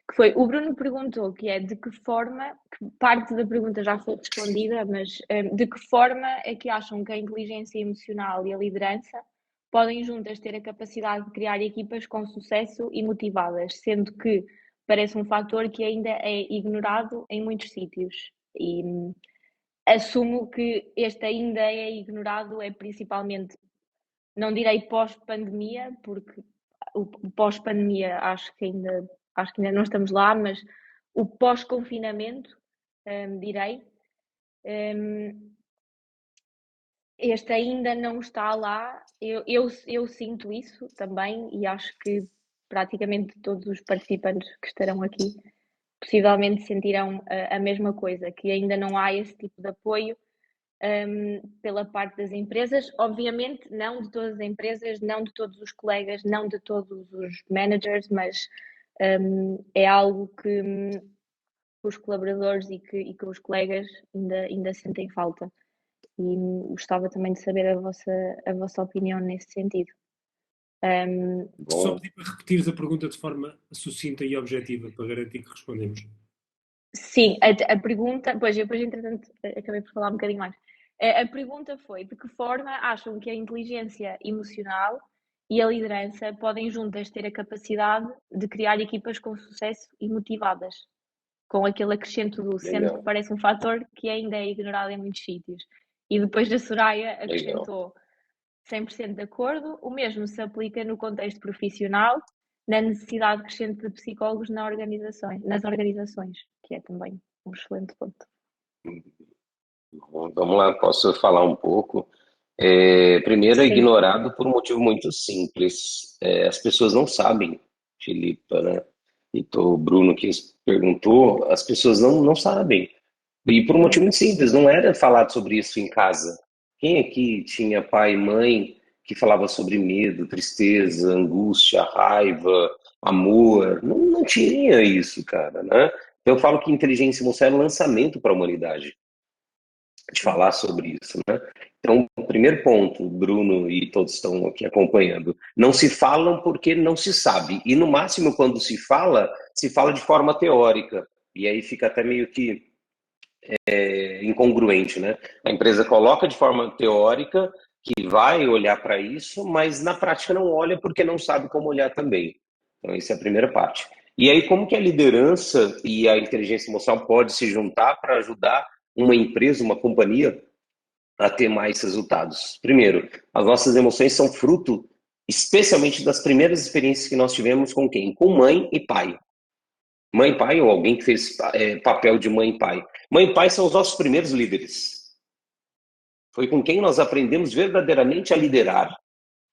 Que foi, o Bruno perguntou que é de que forma, que parte da pergunta já foi respondida, mas de que forma é que acham que a inteligência emocional e a liderança podem juntas ter a capacidade de criar equipas com sucesso e motivadas, sendo que parece um fator que ainda é ignorado em muitos sítios. E assumo que este ainda é ignorado é principalmente, não direi pós-pandemia, porque o pós-pandemia acho que ainda não estamos lá, mas o pós-confinamento, direi, este ainda não está lá. Eu sinto isso também e acho que praticamente todos os participantes que estarão aqui possivelmente sentirão a mesma coisa, que ainda não há esse tipo de apoio pela parte das empresas, obviamente não de todas as empresas, não de todos os colegas, não de todos os managers, mas é algo que os colaboradores e que os colegas ainda sentem falta. E gostava também de saber a vossa opinião nesse sentido. Só pedir para repetires a pergunta de forma sucinta e objetiva, para garantir que respondemos. Sim, a pergunta, pois depois entretanto acabei por falar um bocadinho mais. A pergunta foi: de que forma acham que a inteligência emocional e a liderança podem juntas ter a capacidade de criar equipas com sucesso e motivadas? Com aquele acrescento do sendo que parece um fator que ainda é ignorado em muitos sítios. E depois da Soraya acrescentou 100% de acordo, o mesmo se aplica no contexto profissional, na necessidade crescente de psicólogos nas organizações, que é também um excelente ponto. Vamos lá, posso falar um pouco? Primeiro, é ignorado por um motivo muito simples. As pessoas não sabem, Filipa, né? E o Bruno que perguntou, as pessoas não sabem. E por um motivo muito simples, não era falado sobre isso em casa. Quem aqui tinha pai e mãe que falava sobre medo, tristeza, angústia, raiva, amor? Não tinha isso, cara, né? Então eu falo que inteligência emocional é um lançamento para a humanidade, de falar sobre isso, né? Então, o primeiro ponto, Bruno e todos estão aqui acompanhando, não se falam porque não se sabe. E no máximo, quando se fala de forma teórica. E aí fica até meio que incongruente, né? A empresa coloca de forma teórica que vai olhar para isso, mas na prática não olha porque não sabe como olhar também. Então, essa é a primeira parte. E aí, como que a liderança e a inteligência emocional pode se juntar para ajudar uma empresa, uma companhia a ter mais resultados? Primeiro, as nossas emoções são fruto, especialmente das primeiras experiências que nós tivemos com quem? Com mãe e pai. Mãe e pai, ou alguém que fez papel de mãe e pai. Mãe e pai são os nossos primeiros líderes. Foi com quem nós aprendemos verdadeiramente a liderar.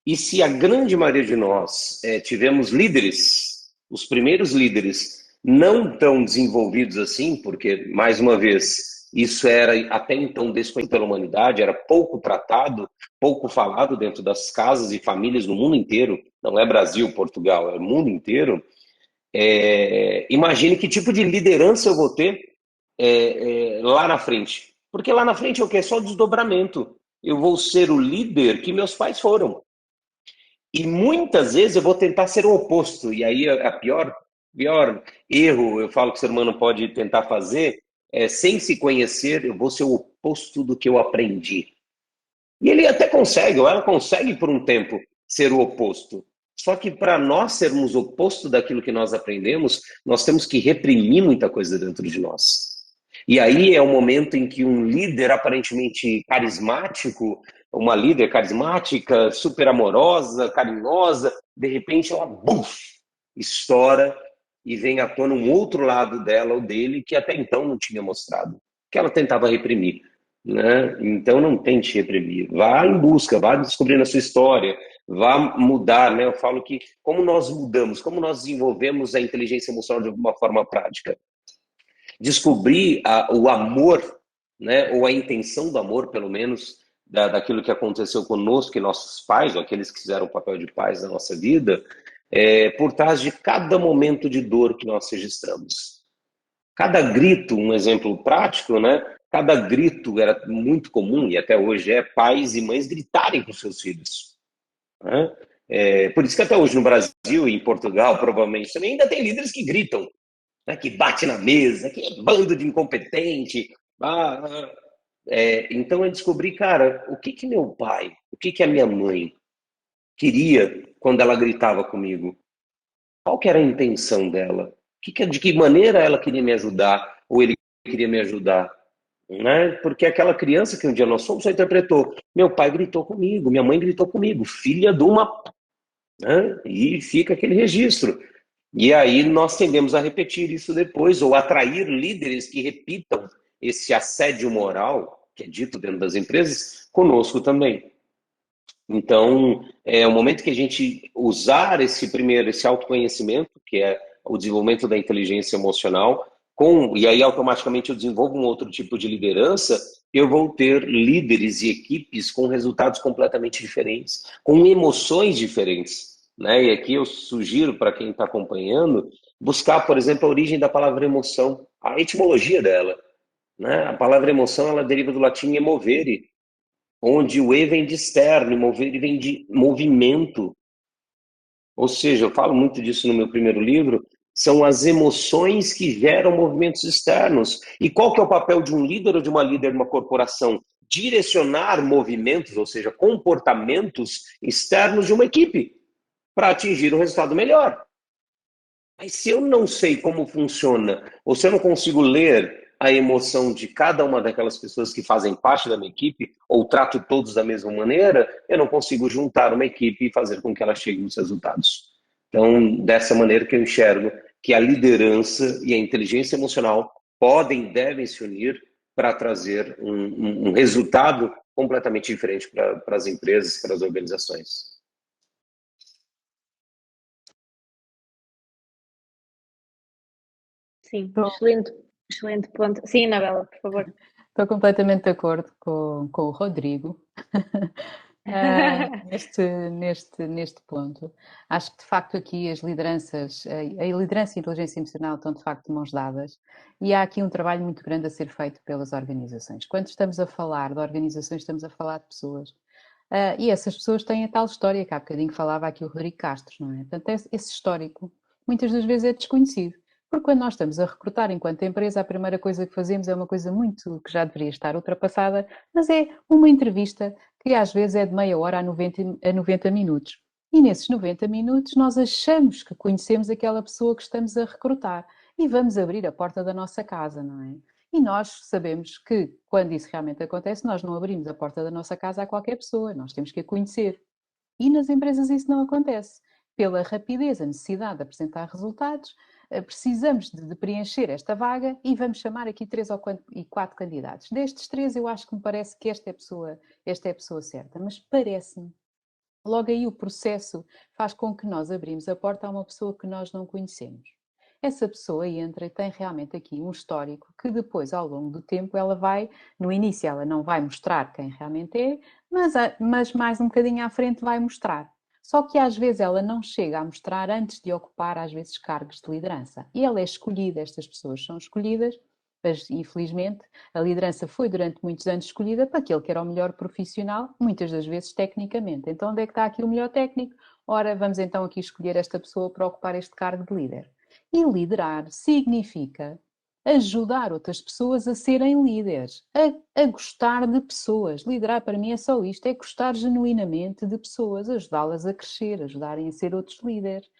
E se a grande maioria de nós tivemos líderes, os primeiros líderes não tão desenvolvidos assim, porque, mais uma vez, Isso era até então desconhecido pela humanidade, era pouco tratado, pouco falado dentro das casas e famílias no mundo inteiro. Não é Brasil, Portugal, é o mundo inteiro. Imagine que tipo de liderança eu vou ter lá na frente. Porque lá na frente é o que? É só desdobramento. Eu vou ser o líder que meus pais foram. E muitas vezes eu vou tentar ser o oposto. E aí a pior erro, eu falo que o ser humano pode tentar fazer, sem se conhecer, eu vou ser o oposto do que eu aprendi. E ele até consegue, ou ela consegue por um tempo ser o oposto. Só que para nós sermos o oposto daquilo que nós aprendemos, nós temos que reprimir muita coisa dentro de nós. E aí é o momento em que um líder aparentemente carismático, uma líder carismática, super amorosa, carinhosa, de repente ela buf, estoura e vem à tona um outro lado dela ou dele que até então não tinha mostrado, que ela tentava reprimir. Né? Então não tente reprimir, vá em busca, vá descobrindo a sua história, vá mudar, né? Eu falo que como nós mudamos, como nós desenvolvemos a inteligência emocional de uma forma prática, descobrir o amor, né? Ou a intenção do amor, pelo menos, daquilo que aconteceu conosco, e nossos pais, ou aqueles que fizeram o papel de pais na nossa vida, por trás de cada momento de dor que nós registramos. Cada grito, um exemplo prático, né? Cada grito era muito comum, e até hoje pais e mães gritarem com seus filhos. Né? Por isso que até hoje no Brasil e em Portugal, provavelmente, também ainda tem líderes que gritam, né? Que bate na mesa, que é bando de incompetente. Então eu descobri, cara, o que que meu pai, o que que a minha mãe queria quando ela gritava comigo? Qual que era a intenção dela? De que maneira ela queria me ajudar ou ele queria me ajudar? Né? Porque aquela criança que um dia nós somos só interpretou: meu pai gritou comigo, minha mãe gritou comigo, filha de uma. Né? E fica aquele registro. E aí nós tendemos a repetir isso depois, ou atrair líderes que repitam esse assédio moral, que é dito dentro das empresas, conosco também. Então, é o momento que a gente usar esse autoconhecimento, que é o desenvolvimento da inteligência emocional, e aí automaticamente eu desenvolvo um outro tipo de liderança, eu vou ter líderes e equipes com resultados completamente diferentes, com emoções diferentes. Né? E aqui eu sugiro para quem está acompanhando, buscar, por exemplo, a origem da palavra emoção, a etimologia dela. Né? A palavra emoção ela deriva do latim emovere, onde o E vem de externo e mover vem de movimento. Ou seja, eu falo muito disso no meu primeiro livro, são as emoções que geram movimentos externos. E qual que é o papel de um líder ou de uma líder numa corporação? Direcionar movimentos, ou seja, comportamentos externos de uma equipe para atingir um resultado melhor. Mas se eu não sei como funciona, ou se eu não consigo ler a emoção de cada uma daquelas pessoas que fazem parte da minha equipe, ou trato todos da mesma maneira, eu não consigo juntar uma equipe e fazer com que ela chegue nos resultados. Então, dessa maneira que eu enxergo que a liderança e a inteligência emocional podem, devem se unir para trazer um resultado completamente diferente para as empresas, para as organizações. Sim, excelente ponto. Sim, Anabela, por favor. Estou completamente de acordo com o Rodrigo neste ponto. Acho que de facto aqui as lideranças, a liderança e a inteligência emocional estão de facto de mãos dadas e há aqui um trabalho muito grande a ser feito pelas organizações. Quando estamos a falar de organizações, estamos a falar de pessoas. E essas pessoas têm a tal história que há bocadinho falava aqui o Rodrigo Castro, não é? Portanto, esse histórico muitas das vezes é desconhecido. Porque quando nós estamos a recrutar enquanto empresa, a primeira coisa que fazemos é uma coisa muito que já deveria estar ultrapassada, mas é uma entrevista que às vezes é de meia hora a 90 minutos. E nesses 90 minutos nós achamos que conhecemos aquela pessoa que estamos a recrutar e vamos abrir a porta da nossa casa, não é? E nós sabemos que, quando isso realmente acontece, nós não abrimos a porta da nossa casa a qualquer pessoa, nós temos que a conhecer. E nas empresas isso não acontece. Pela rapidez, a necessidade de apresentar resultados, precisamos de preencher esta vaga e vamos chamar aqui 3 ou 4 candidatos. Destes 3, eu acho que me parece que esta é a pessoa certa, mas parece-me. Logo aí o processo faz com que nós abrimos a porta a uma pessoa que nós não conhecemos. essa pessoa entra e tem realmente aqui um histórico que depois, ao longo do tempo, ela vai, no início ela não vai mostrar quem realmente é, mas mais um bocadinho à frente vai mostrar. Só que às vezes ela não chega a mostrar antes de ocupar, às vezes, cargos de liderança. E ela é escolhida, estas pessoas são escolhidas, mas infelizmente a liderança foi durante muitos anos escolhida para aquele que era o melhor profissional, muitas das vezes tecnicamente. Então onde é que está aqui o melhor técnico? Ora, vamos então aqui escolher esta pessoa para ocupar este cargo de líder. E liderar significa ajudar outras pessoas a serem líderes, a gostar de pessoas. Liderar para mim é só isto, é gostar genuinamente de pessoas, ajudá-las a crescer, ajudarem a ser outros líderes.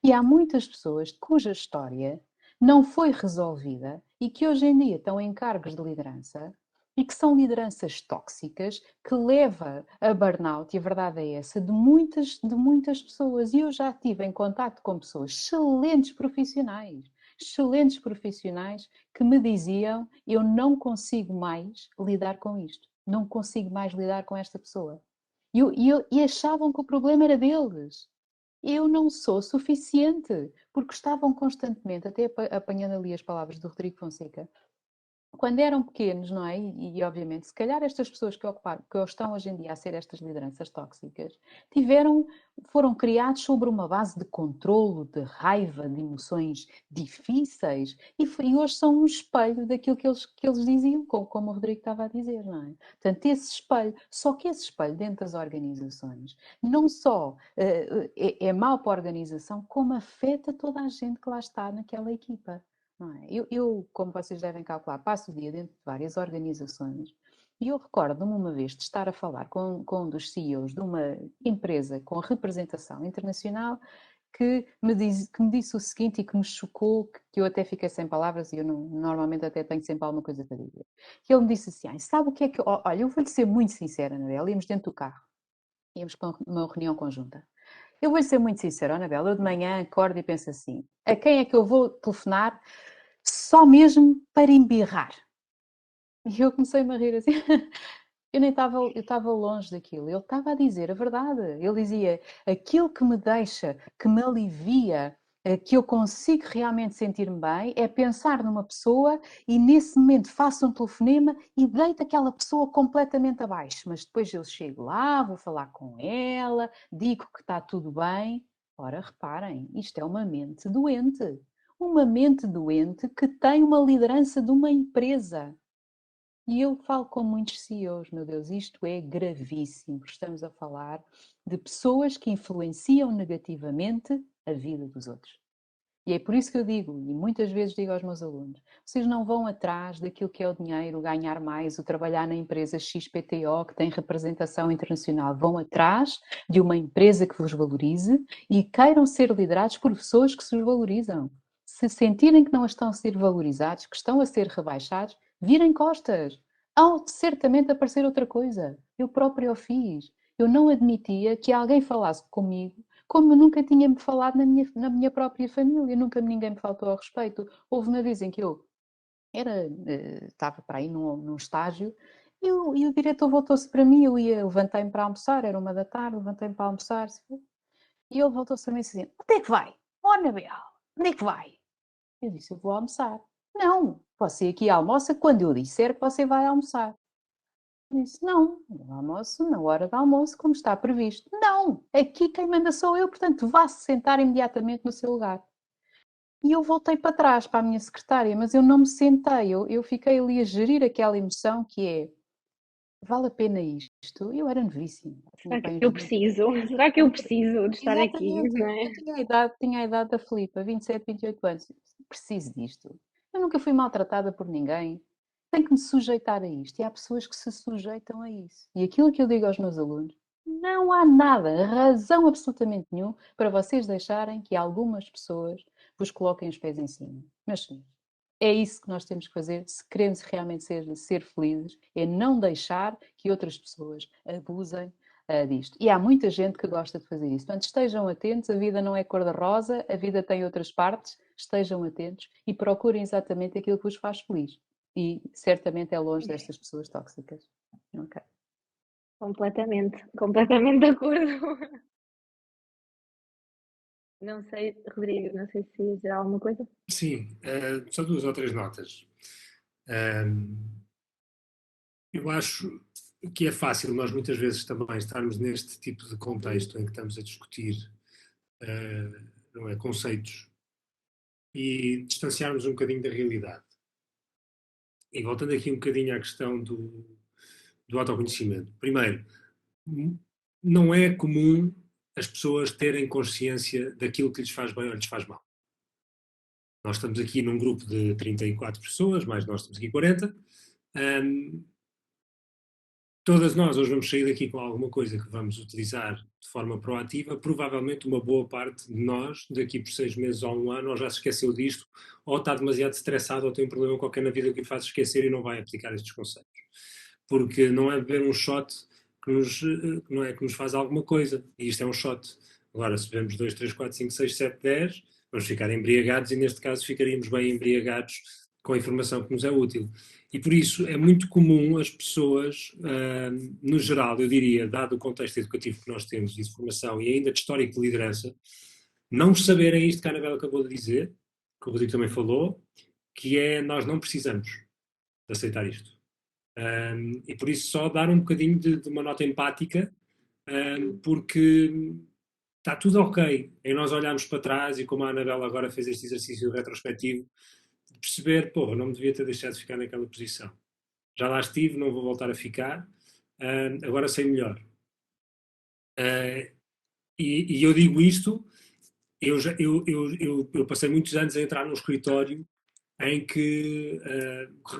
E há muitas pessoas cuja história não foi resolvida e que hoje em dia estão em cargos de liderança e que são lideranças tóxicas que leva a burnout, e a verdade é essa, de muitas pessoas. E eu já estive em contato com pessoas excelentes profissionais que me diziam: eu não consigo mais lidar com isto, não consigo mais lidar com esta pessoa. E achavam que o problema era deles. Eu não sou suficiente, porque estavam constantemente, até apanhando ali as palavras do Rodrigo Fonseca, quando eram pequenos, não é? Obviamente, se calhar estas pessoas que estão hoje em dia a ser estas lideranças tóxicas, foram criados sobre uma base de controlo, de raiva, de emoções difíceis, e hoje são um espelho daquilo que eles diziam, como o Rodrigo estava a dizer, não é? Portanto, esse espelho, só que esse espelho dentro das organizações, não só é mau para a organização, como afeta toda a gente que lá está naquela equipa. Não é? Eu, como vocês devem calcular, passo o dia dentro de várias organizações e eu recordo-me uma vez de estar a falar com um dos CEOs de uma empresa com representação internacional que me disse o seguinte e que me chocou, que eu até fiquei sem palavras e eu normalmente até tenho sempre alguma coisa para dizer. Que ele me disse assim: sabe o que é que... Olha, eu vou-lhe ser muito sincera, Anabela, íamos dentro do carro, íamos para uma reunião conjunta. Eu vou-lhe ser muito sincera, Anabela, eu de manhã acordo e penso assim: a quem é que eu vou telefonar só mesmo para embirrar? E eu comecei-me a rir assim. Eu estava longe daquilo. Ele estava a dizer a verdade. Ele dizia: aquilo que me deixa, que me alivia, que eu consigo realmente sentir-me bem, é pensar numa pessoa e nesse momento faço um telefonema e deito aquela pessoa completamente abaixo. Mas depois eu chego lá, vou falar com ela, digo que está tudo bem. Ora, reparem, isto é uma mente doente. Uma mente doente que tem uma liderança de uma empresa. E eu falo com muitos CEOs, meu Deus, isto é gravíssimo, porque estamos a falar de pessoas que influenciam negativamente a vida dos outros. E é por isso que eu digo, e muitas vezes digo aos meus alunos, vocês não vão atrás daquilo que é o dinheiro, o ganhar mais, o trabalhar na empresa XPTO, que tem representação internacional. Vão atrás de uma empresa que vos valorize e queiram ser liderados por pessoas que se os valorizam. Se sentirem que não estão a ser valorizados, que estão a ser rebaixados, virem costas. Há certamente aparecer outra coisa. Eu próprio o fiz. Eu não admitia que alguém falasse comigo como eu nunca tinha-me falado na minha própria família. Nunca ninguém me faltou ao respeito. Houve uma vez em que eu estava para aí num estágio e o diretor voltou-se para mim, levantei-me para almoçar, era 1 da tarde, levantei-me para almoçar e ele voltou-se para mim e disse assim: onde é que vai? Oh, Anabel, onde é que vai? Eu disse: eu vou almoçar. Não, você aqui almoça quando eu disser que você vai almoçar. Eu disse: não, eu almoço na hora do almoço, como está previsto. Não, aqui quem manda sou eu, portanto vá-se sentar imediatamente no seu lugar. E eu voltei para trás, para a minha secretária, mas eu não me sentei, eu fiquei ali a gerir aquela emoção que é: vale a pena isto? Eu era novíssima. Será que eu preciso? Será que eu preciso de estar aqui? Exatamente. Não é? Eu tinha a idade da Filipa, 27, 28 anos. Preciso disto. Eu nunca fui maltratada por ninguém. Tenho que me sujeitar a isto. E há pessoas que se sujeitam a isso. E aquilo que eu digo aos meus alunos: não há nada, razão absolutamente nenhuma para vocês deixarem que algumas pessoas vos coloquem os pés em cima. Meus senhores, é isso que nós temos que fazer se queremos realmente ser felizes, é não deixar que outras pessoas abusem disto. E há muita gente que gosta de fazer isso. Portanto, estejam atentos, a vida não é cor-de-rosa, a vida tem outras partes, estejam atentos e procurem exatamente aquilo que vos faz feliz. E certamente é longe destas pessoas tóxicas. Okay. Completamente de acordo. Não sei, Rodrigo, não sei se ia dizer alguma coisa. Sim, só 2 ou 3 notas. Eu acho que é fácil nós muitas vezes também estarmos neste tipo de contexto em que estamos a discutir não é, conceitos e distanciarmos um bocadinho da realidade. E voltando aqui um bocadinho à questão do autoconhecimento. Primeiro, não é comum as pessoas terem consciência daquilo que lhes faz bem ou lhes faz mal. Nós estamos aqui num grupo de 34 pessoas, mais nós estamos aqui 40. Todas nós hoje vamos sair daqui com alguma coisa que vamos utilizar de forma proativa. Provavelmente uma boa parte de nós, daqui por 6 meses ou 1 ano, ou já se esqueceu disto, ou está demasiado estressado, ou tem um problema qualquer na vida que lhe faz esquecer e não vai aplicar estes conceitos. Porque não é beber um shot que nos faz alguma coisa. E isto é um shot. Agora, se bebemos 2, 3, 4, 5, 6, 7, 10, vamos ficar embriagados e, neste caso, ficaríamos bem embriagados com a informação que nos é útil. E por isso é muito comum as pessoas, no geral, eu diria, dado o contexto educativo que nós temos de formação e ainda de histórico de liderança, não saberem isto que a Anabela acabou de dizer, que o Rodrigo também falou, que é nós não precisamos de aceitar isto. E por isso só dar um bocadinho de uma nota empática, porque está tudo ok em nós olharmos para trás e como a Anabela agora fez este exercício retrospectivo, de perceber, porra, não me devia ter deixado de ficar naquela posição. Já lá estive, não vou voltar a ficar, agora sei melhor. E eu digo isto, eu passei muitos anos a entrar num escritório em que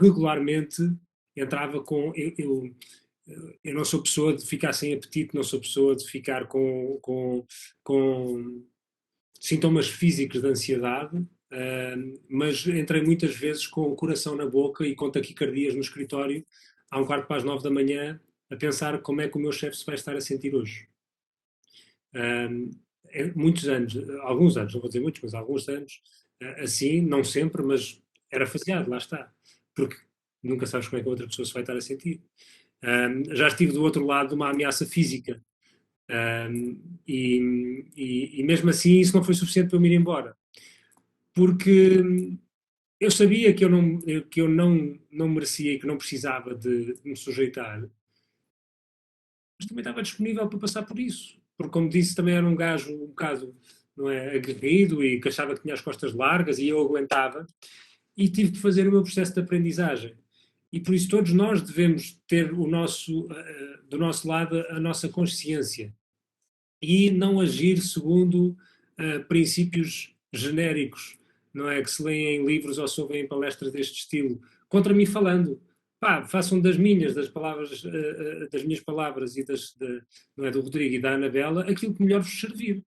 regularmente entrava com. Eu não sou pessoa de ficar sem apetite, não sou pessoa de ficar com sintomas físicos de ansiedade, mas entrei muitas vezes com o coração na boca e com taquicardias no escritório, há 7:15 da manhã, a pensar como é que o meu chefe se vai estar a sentir hoje. Muitos anos, alguns anos, não vou dizer muitos, mas alguns anos, assim, não sempre, mas era faseado, lá está. Porque nunca sabes como é que a outra pessoa se vai estar a sentir. Já estive do outro lado de uma ameaça física. E mesmo assim isso não foi suficiente para eu me ir embora. Porque eu sabia que eu não merecia e que não precisava de me sujeitar, mas também estava disponível para passar por isso. Porque, como disse, também era um gajo um bocado, não é, aguerrido e que achava que tinha as costas largas e eu aguentava. E tive de fazer o meu processo de aprendizagem. E por isso todos nós devemos ter do nosso lado a nossa consciência e não agir segundo princípios genéricos, não é? Que se leem em livros ou se ouvem em palestras deste estilo. Contra mim falando. Pá, façam das minhas palavras e não é, do Rodrigo e da Anabela aquilo que melhor vos servir.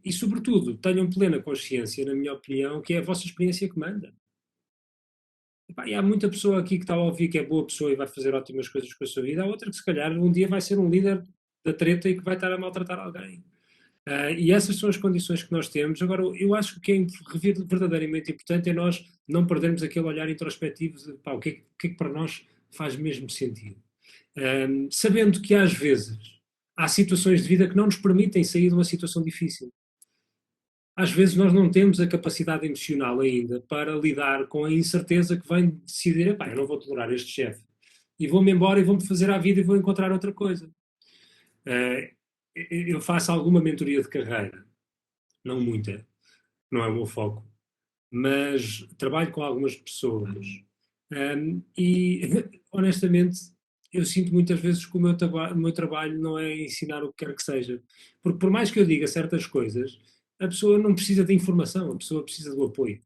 E, sobretudo, tenham plena consciência, na minha opinião, que é a vossa experiência que manda. E há muita pessoa aqui que está a ouvir que é boa pessoa e vai fazer ótimas coisas com a sua vida. Há outra que, se calhar, um dia vai ser um líder da treta e que vai estar a maltratar alguém. E essas são as condições que nós temos. Agora, eu acho que o que é verdadeiramente importante é nós não perdermos aquele olhar introspectivo de pá, o que é que para nós faz mesmo sentido. Sabendo que, às vezes, há situações de vida que não nos permitem sair de uma situação difícil. Às vezes nós não temos a capacidade emocional ainda para lidar com a incerteza que vem de decidir, eu não vou tolerar este chefe e vou-me embora e vou-me fazer à vida e vou encontrar outra coisa. Eu faço alguma mentoria de carreira, não muita, não é o meu foco, mas trabalho com algumas pessoas e honestamente eu sinto muitas vezes que o meu trabalho não é ensinar o que quer que seja, porque por mais que eu diga certas coisas, a pessoa não precisa de informação, a pessoa precisa do apoio.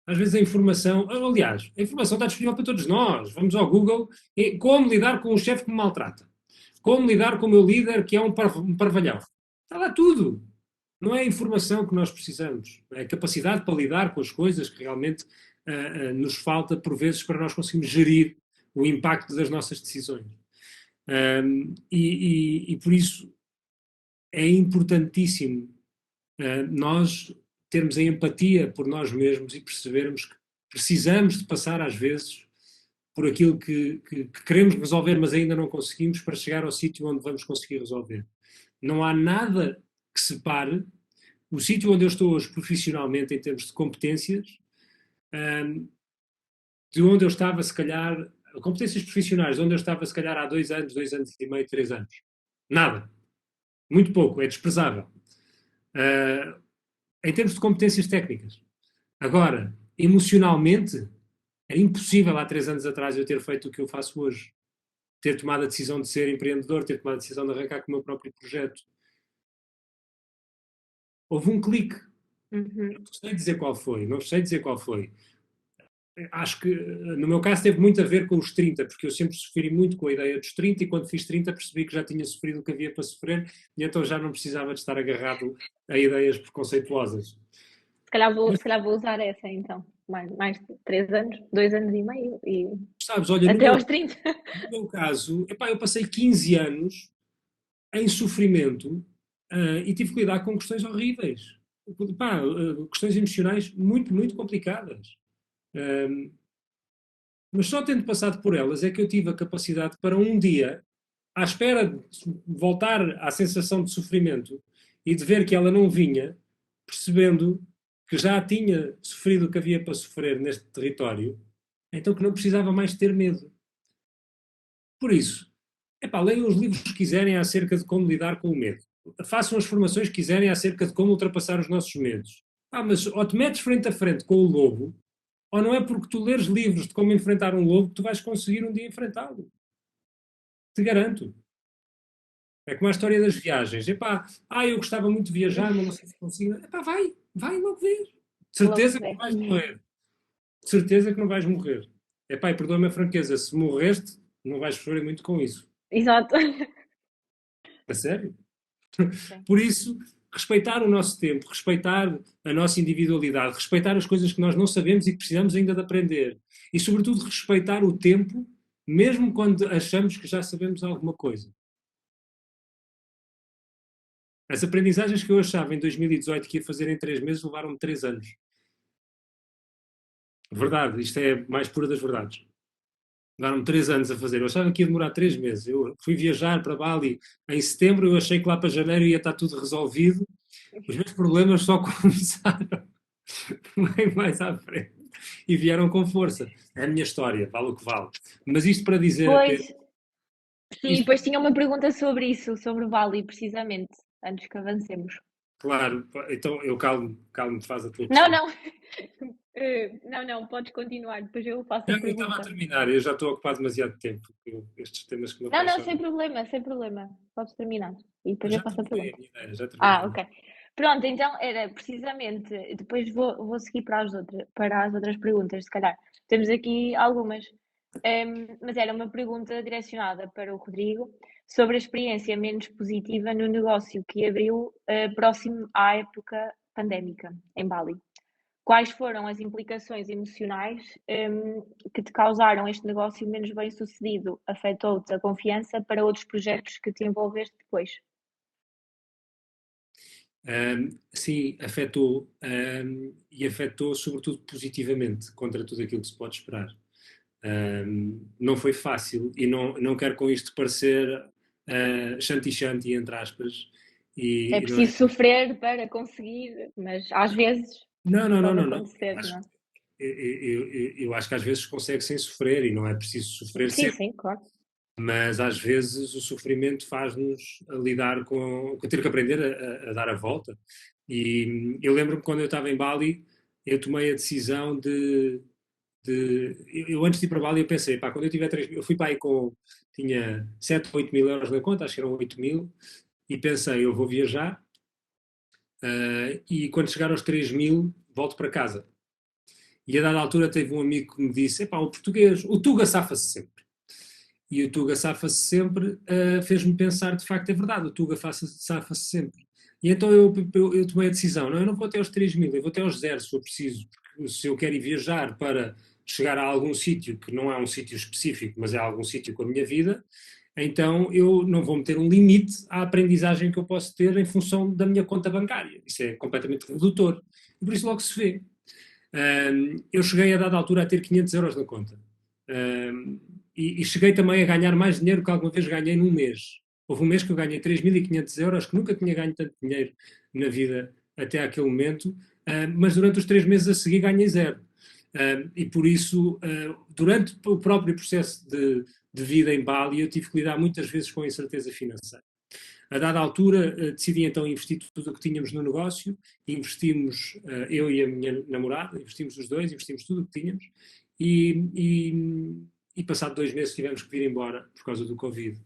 Às vezes a informação, aliás, a informação está disponível para todos nós. Vamos ao Google, como lidar com um chefe que me maltrata, como lidar com o meu líder que é um parvalhão. Está lá tudo. Não é a informação que nós precisamos, é a capacidade para lidar com as coisas que realmente nos falta por vezes para nós conseguirmos gerir o impacto das nossas decisões. E por isso é importantíssimo nós termos a empatia por nós mesmos e percebermos que precisamos de passar às vezes por aquilo que queremos resolver, mas ainda não conseguimos, para chegar ao sítio onde vamos conseguir resolver. Não há nada que separe o sítio onde eu estou hoje profissionalmente em termos de competências de onde eu estava, se calhar, competências profissionais, onde eu estava, se calhar, há 2 anos, 2 anos e meio, 3 anos. Nada. Muito pouco, é desprezável. Em termos de competências técnicas. Agora, emocionalmente, era impossível há 3 anos atrás eu ter feito o que eu faço hoje. Ter tomado a decisão de ser empreendedor, ter tomado a decisão de arrancar com o meu próprio projeto. Houve um clique. Não sei dizer qual foi, não sei dizer qual foi. Acho que, no meu caso, teve muito a ver com os 30, porque eu sempre sofri muito com a ideia dos 30 e quando fiz 30 percebi que já tinha sofrido o que havia para sofrer e então já não precisava de estar agarrado a ideias preconceituosas. Se calhar vou usar essa então. Mais de 3 anos, 2 anos e meio e Sabes, olha, até aos 30. no meu caso, epá, eu passei 15 anos em sofrimento e tive que lidar com questões horríveis. Epá, questões emocionais muito, muito complicadas. Mas só tendo passado por elas é que eu tive a capacidade para um dia, à espera de voltar à sensação de sofrimento e de ver que ela não vinha, percebendo que já tinha sofrido o que havia para sofrer neste território, então que não precisava mais ter medo. Por isso, leiam os livros que quiserem acerca de como lidar com o medo. Façam as formações que quiserem acerca de como ultrapassar os nossos medos. Mas ou te metes frente a frente com o lobo, ou não é porque tu leres livros de como enfrentar um lobo que tu vais conseguir um dia enfrentá-lo. Te garanto. É como a história das viagens. Eu gostava muito de viajar, mas não sei se consigo. Vai logo ver. De certeza que não vais morrer. De certeza que não vais morrer. E perdoa-me a franqueza, se morreste, não vais sofrer muito com isso. Exato. A sério? Por isso, respeitar o nosso tempo, respeitar a nossa individualidade, respeitar as coisas que nós não sabemos e que precisamos ainda de aprender. E, sobretudo, respeitar o tempo, mesmo quando achamos que já sabemos alguma coisa. As aprendizagens que eu achava em 2018 que ia fazer em 3 meses levaram-me 3 anos. Verdade, isto é mais pura das verdades. Levaram-me 3 anos a fazer. Eu achava que ia demorar 3 meses. Eu fui viajar para Bali em setembro, eu achei que lá para janeiro ia estar tudo resolvido. Os meus problemas só começaram bem mais à frente e vieram com força. É a minha história, vale o que vale. Mas isto para dizer Pois, apenas... sim, depois tinha uma pergunta sobre isso, sobre o Bali, precisamente, antes que avancemos. Claro, então eu calmo, faz a tua Não, questão. não. Não, podes continuar, depois eu faço Não, a eu estava a pergunta. terminar, eu já estou ocupado demasiado tempo com estes temas que me Não, apaixonam. sem problema. Podes terminar. E depois eu Já faço a terminei a pergunta. minha ideia, já terminei. Ok. Pronto, então era precisamente, depois vou seguir para as outras perguntas, se calhar. Temos aqui algumas, mas era uma pergunta direcionada para o Rodrigo sobre a experiência menos positiva no negócio que abriu próximo à época pandémica, em Bali. Quais foram as implicações emocionais que te causaram este negócio menos bem sucedido? Afetou-te a confiança para outros projetos que te envolveste depois? Sim, afetou e afetou sobretudo positivamente contra tudo aquilo que se pode esperar. Não foi fácil e não quero com isto parecer shanti-shanti, entre aspas. É Não é... preciso sofrer para conseguir, mas às vezes pode Não. acontecer, não é? Eu acho que às vezes consegue sem sofrer e não é preciso sofrer Sim, sempre. sim, claro. Mas às vezes o sofrimento faz-nos lidar com ter que aprender a dar a volta. E eu lembro-me quando eu estava em Bali, eu tomei a decisão eu antes de ir para Bali eu pensei, quando eu tiver 3 mil, eu fui para aí tinha 7 ou 8 mil euros na conta, acho que eram 8 mil, e pensei, eu vou viajar e quando chegar aos 3 mil volto para casa. E a dada altura teve um amigo que me disse, o português, o Tuga safa-se sempre. E o Tuga safa-se sempre fez-me pensar, de facto é verdade, o Tuga safa-se sempre. E então eu tomei a decisão, eu não vou até aos 3 mil, eu vou até aos 0 se for preciso, porque se eu quero ir viajar para chegar a algum sítio, que não é um sítio específico, mas é algum sítio com a minha vida, então eu não vou meter um limite à aprendizagem que eu posso ter em função da minha conta bancária. Isso é completamente redutor. E por isso logo se vê. Eu cheguei a dada altura a ter 500 euros na conta. E cheguei também a ganhar mais dinheiro que alguma vez ganhei num mês. Houve um mês que eu ganhei 3.500 euros, que nunca tinha ganho tanto dinheiro na vida até aquele momento, mas durante os 3 meses a seguir ganhei zero. E por isso, durante o próprio processo de vida em Bali, eu tive que lidar muitas vezes com a incerteza financeira. A dada altura, decidi então investir tudo o que tínhamos no negócio, investimos, eu e a minha namorada, investimos os dois, investimos tudo o que tínhamos, e passado 2 meses tivemos que vir embora por causa do Covid.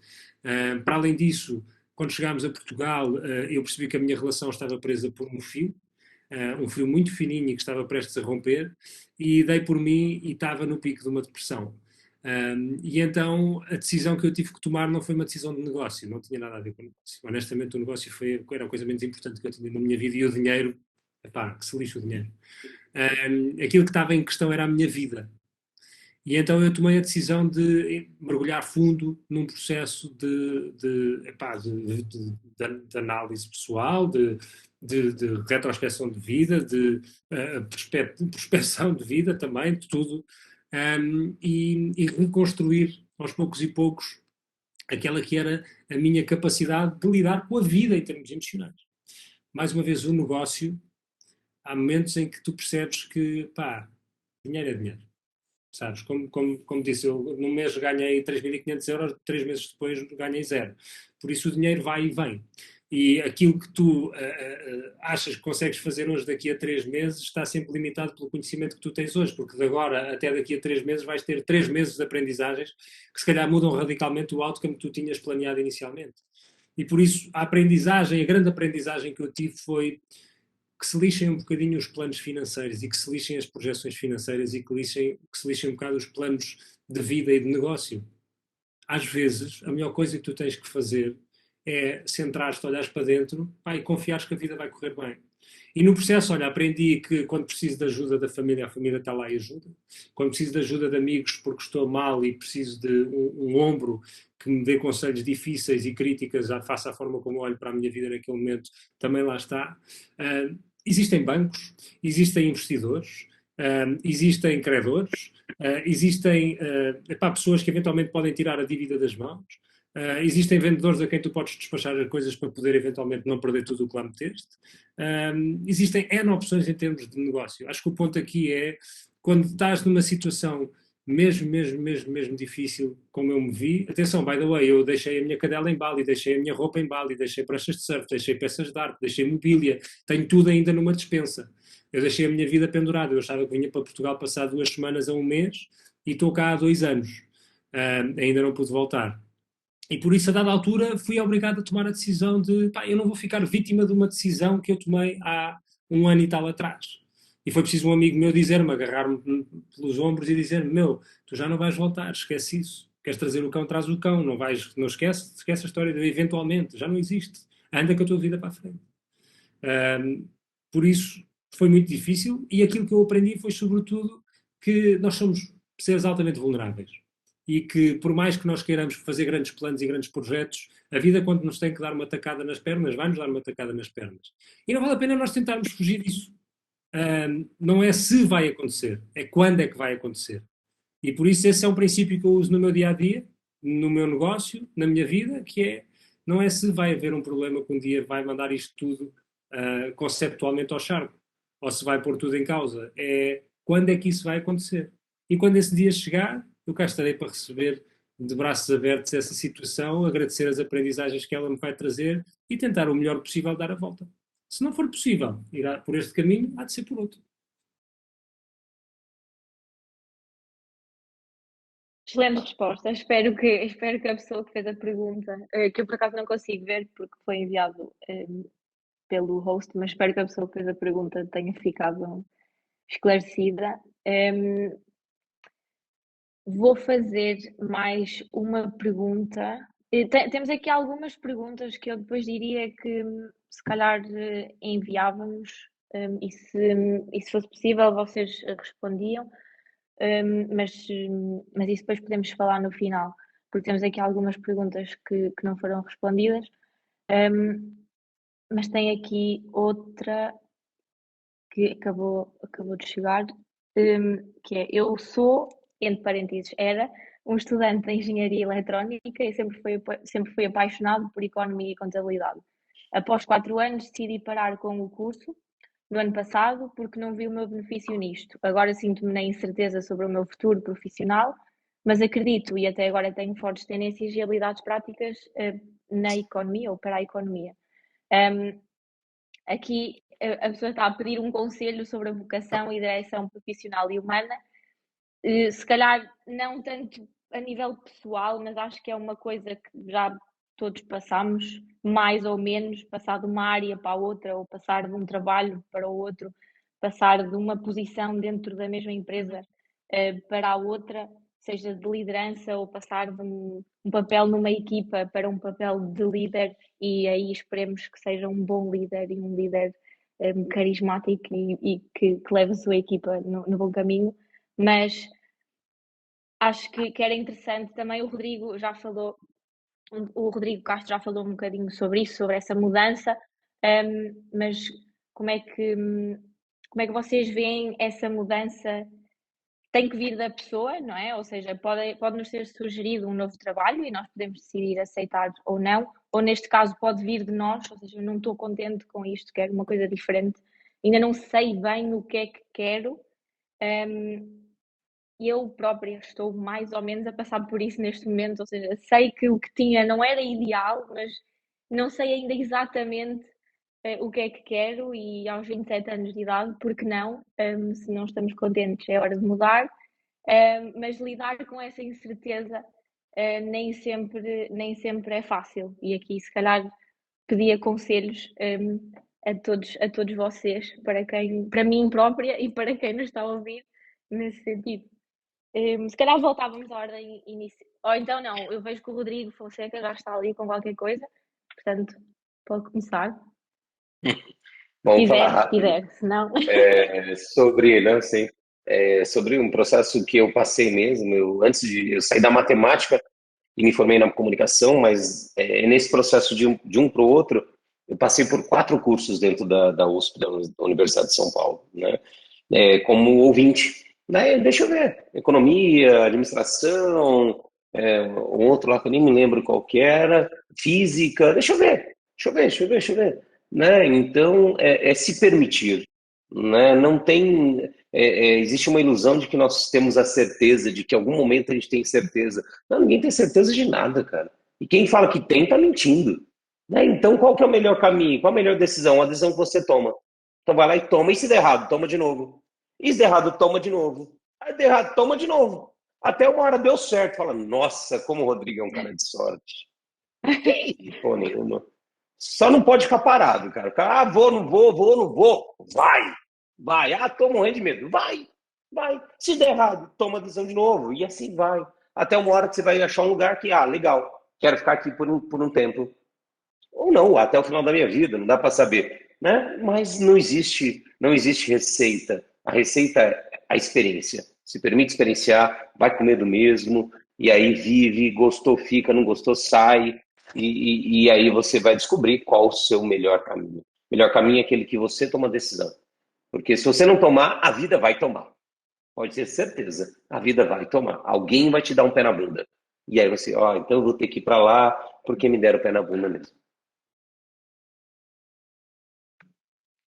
Para além disso, quando chegámos a Portugal, eu percebi que a minha relação estava presa por um fio muito fininho e que estava prestes a romper, e dei por mim e estava no pico de uma depressão. E então a decisão que eu tive que tomar não foi uma decisão de negócio, não tinha nada a ver com o negócio. Honestamente, o negócio era a coisa menos importante que eu tinha na minha vida, e o dinheiro, epá, que se lixe o dinheiro. Aquilo que estava em questão era a minha vida. E então eu tomei a decisão de mergulhar fundo num processo de análise pessoal, de retrospecção de vida, de prospeção de vida também, de tudo, e reconstruir aos poucos e poucos aquela que era a minha capacidade de lidar com a vida em termos emocionais. Mais uma vez, o negócio, há momentos em que tu percebes que, pá, dinheiro é dinheiro. Sabes? Como disse, eu num mês ganhei 3.500 euros, 3 meses depois ganhei zero. Por isso o dinheiro vai e vem. E aquilo que tu achas que consegues fazer hoje daqui a 3 meses está sempre limitado pelo conhecimento que tu tens hoje, porque de agora até daqui a 3 meses vais ter 3 meses de aprendizagens que se calhar mudam radicalmente o outcome que tu tinhas planeado inicialmente. E por isso a grande aprendizagem que eu tive foi que se lixem um bocadinho os planos financeiros e que se lixem as projeções financeiras e que se lixem um bocado os planos de vida e de negócio. Às vezes, a melhor coisa que tu tens que fazer é centrar-te, olhares para dentro, e confiares que a vida vai correr bem. E no processo, olha, aprendi que quando preciso de ajuda da família, a família está lá e ajuda. Quando preciso de ajuda de amigos porque estou mal e preciso de um ombro que me dê conselhos difíceis e críticas face à forma como olho para a minha vida naquele momento, também lá está. Existem bancos, existem investidores, existem credores, existem pessoas que eventualmente podem tirar a dívida das mãos, existem vendedores a quem tu podes despachar as coisas para poder eventualmente não perder tudo o que lá meteste. Existem N opções em termos de negócio. Acho que o ponto aqui é, quando estás numa situação mesmo difícil, como eu me vi. Atenção, by the way, eu deixei a minha cadela em Bali, deixei a minha roupa em Bali, deixei pranchas de surf, deixei peças de arte, deixei mobília, tenho tudo ainda numa despensa. Eu deixei a minha vida pendurada. Eu achava que vinha para Portugal passar 2 semanas a um mês e estou cá há 2 anos. Ainda não pude voltar. E por isso, a dada altura, fui obrigado a tomar a decisão de, eu não vou ficar vítima de uma decisão que eu tomei há 1 ano e tal atrás. E foi preciso um amigo meu dizer-me, agarrar-me pelos ombros e dizer-me, tu já não vais voltar, esquece isso. Queres trazer o cão, traz o cão. Não esquece a história de eventualmente, já não existe. Anda com a tua vida para a frente. Por isso, foi muito difícil, e aquilo que eu aprendi foi, sobretudo, que nós somos seres altamente vulneráveis. E que, por mais que nós queiramos fazer grandes planos e grandes projetos, a vida, quando nos tem que dar uma tacada nas pernas, vai-nos dar uma tacada nas pernas. E não vale a pena nós tentarmos fugir disso. Não é se vai acontecer, é quando é que vai acontecer. E por isso esse é um princípio que eu uso no meu dia-a-dia, no meu negócio, na minha vida, que é, não é se vai haver um problema que um dia vai mandar isto tudo conceptualmente ao charco, ou se vai pôr tudo em causa, é quando é que isso vai acontecer. E quando esse dia chegar, eu cá estarei para receber de braços abertos essa situação, agradecer as aprendizagens que ela me vai trazer e tentar o melhor possível dar a volta. Se não for possível ir por este caminho, há de ser por outro. Excelente resposta. Espero que a pessoa que fez a pergunta, que eu por acaso não consigo ver porque foi enviado pelo host, mas espero que a pessoa que fez a pergunta tenha ficado esclarecida. Vou fazer mais uma pergunta. Temos aqui algumas perguntas que eu depois diria que se calhar enviávamos e se fosse possível vocês respondiam, mas isso depois podemos falar no final, porque temos aqui algumas perguntas que não foram respondidas. Mas tem aqui outra que acabou de chegar, que é: eu sou, entre parênteses, era um estudante de engenharia eletrónica e sempre fui apaixonado por economia e contabilidade. Após 4 anos, decidi parar com o curso no ano passado porque não vi o meu benefício nisto. Agora sinto-me na incerteza sobre o meu futuro profissional, mas acredito e até agora tenho fortes tendências e habilidades práticas na economia ou para a economia. Aqui a pessoa está a pedir um conselho sobre a vocação e direção profissional e humana. Se calhar não tanto a nível pessoal, mas acho que é uma coisa que já todos passamos, mais ou menos, passar de uma área para a outra, ou passar de um trabalho para o outro, passar de uma posição dentro da mesma empresa para a outra, seja de liderança ou passar de um papel numa equipa para um papel de líder, e aí esperemos que seja um bom líder e um líder carismático e que leve a sua equipa no bom caminho. Mas acho que era interessante também, o Rodrigo Castro já falou um bocadinho sobre isso, sobre essa mudança, mas como é que vocês veem essa mudança? Tem que vir da pessoa, não é? Ou seja, pode-nos ser sugerido um novo trabalho e nós podemos decidir aceitar ou não, ou neste caso pode vir de nós, ou seja, eu não estou contente com isto, quero uma coisa diferente, ainda não sei bem o que é que quero. Eu própria estou mais ou menos a passar por isso neste momento, ou seja, sei que o que tinha não era ideal, mas não sei ainda exatamente o que é que quero, e aos 27 anos de idade, porque não? Se não estamos contentes, é hora de mudar, mas lidar com essa incerteza nem sempre é fácil, e aqui se calhar pedia conselhos a todos vocês, para mim própria e para quem nos está a ouvir, nesse sentido. Se calhar voltávamos à ordem inicial. Ou então não, eu vejo que o Rodrigo Fonseca já está ali com qualquer coisa, portanto, pode começar. Vamos falar Se rápido quiser, se não. sobre, né, assim, sobre um processo que eu passei mesmo. Eu saí da matemática e me formei na comunicação, mas nesse processo de um para o outro, eu passei por 4 cursos dentro da USP, da Universidade de São Paulo, né? Como ouvinte. Daí, deixa eu ver, economia, administração, um outro lá que eu nem me lembro qual que era, física, deixa eu ver, né? Então, é se permitir, né? Não tem, existe uma ilusão de que nós temos a certeza, de que em algum momento a gente tem certeza. Não, ninguém tem certeza de nada, cara. E quem fala que tem, tá mentindo, né? Então, qual que é o melhor caminho? Qual a melhor decisão? A decisão que você toma. Então vai lá e toma. E se der errado, toma de novo. E se der errado, toma de novo. Aí der errado, toma de novo. Até uma hora deu certo. Fala, nossa, como o Rodrigo é um cara de sorte. Que porra nenhuma. Só não pode ficar parado, cara. Vou, não vou, vou, não vou. Vai, vai. Ah, tô morrendo de medo. Vai, vai. Se der errado, toma a decisão de novo. E assim vai. Até uma hora que você vai achar um lugar que, legal, quero ficar aqui por um tempo. Ou não, até o final da minha vida, não dá para saber, né? Mas não existe receita. A receita é a experiência. Se permite experienciar, vai com medo mesmo, e aí vive, gostou, fica, não gostou, sai, e aí você vai descobrir qual o seu melhor caminho. O melhor caminho é aquele que você toma a decisão. Porque se você não tomar, a vida vai tomar. Pode ter certeza, a vida vai tomar. Alguém vai te dar um pé na bunda. E aí você, então eu vou ter que ir para lá porque me deram o pé na bunda mesmo.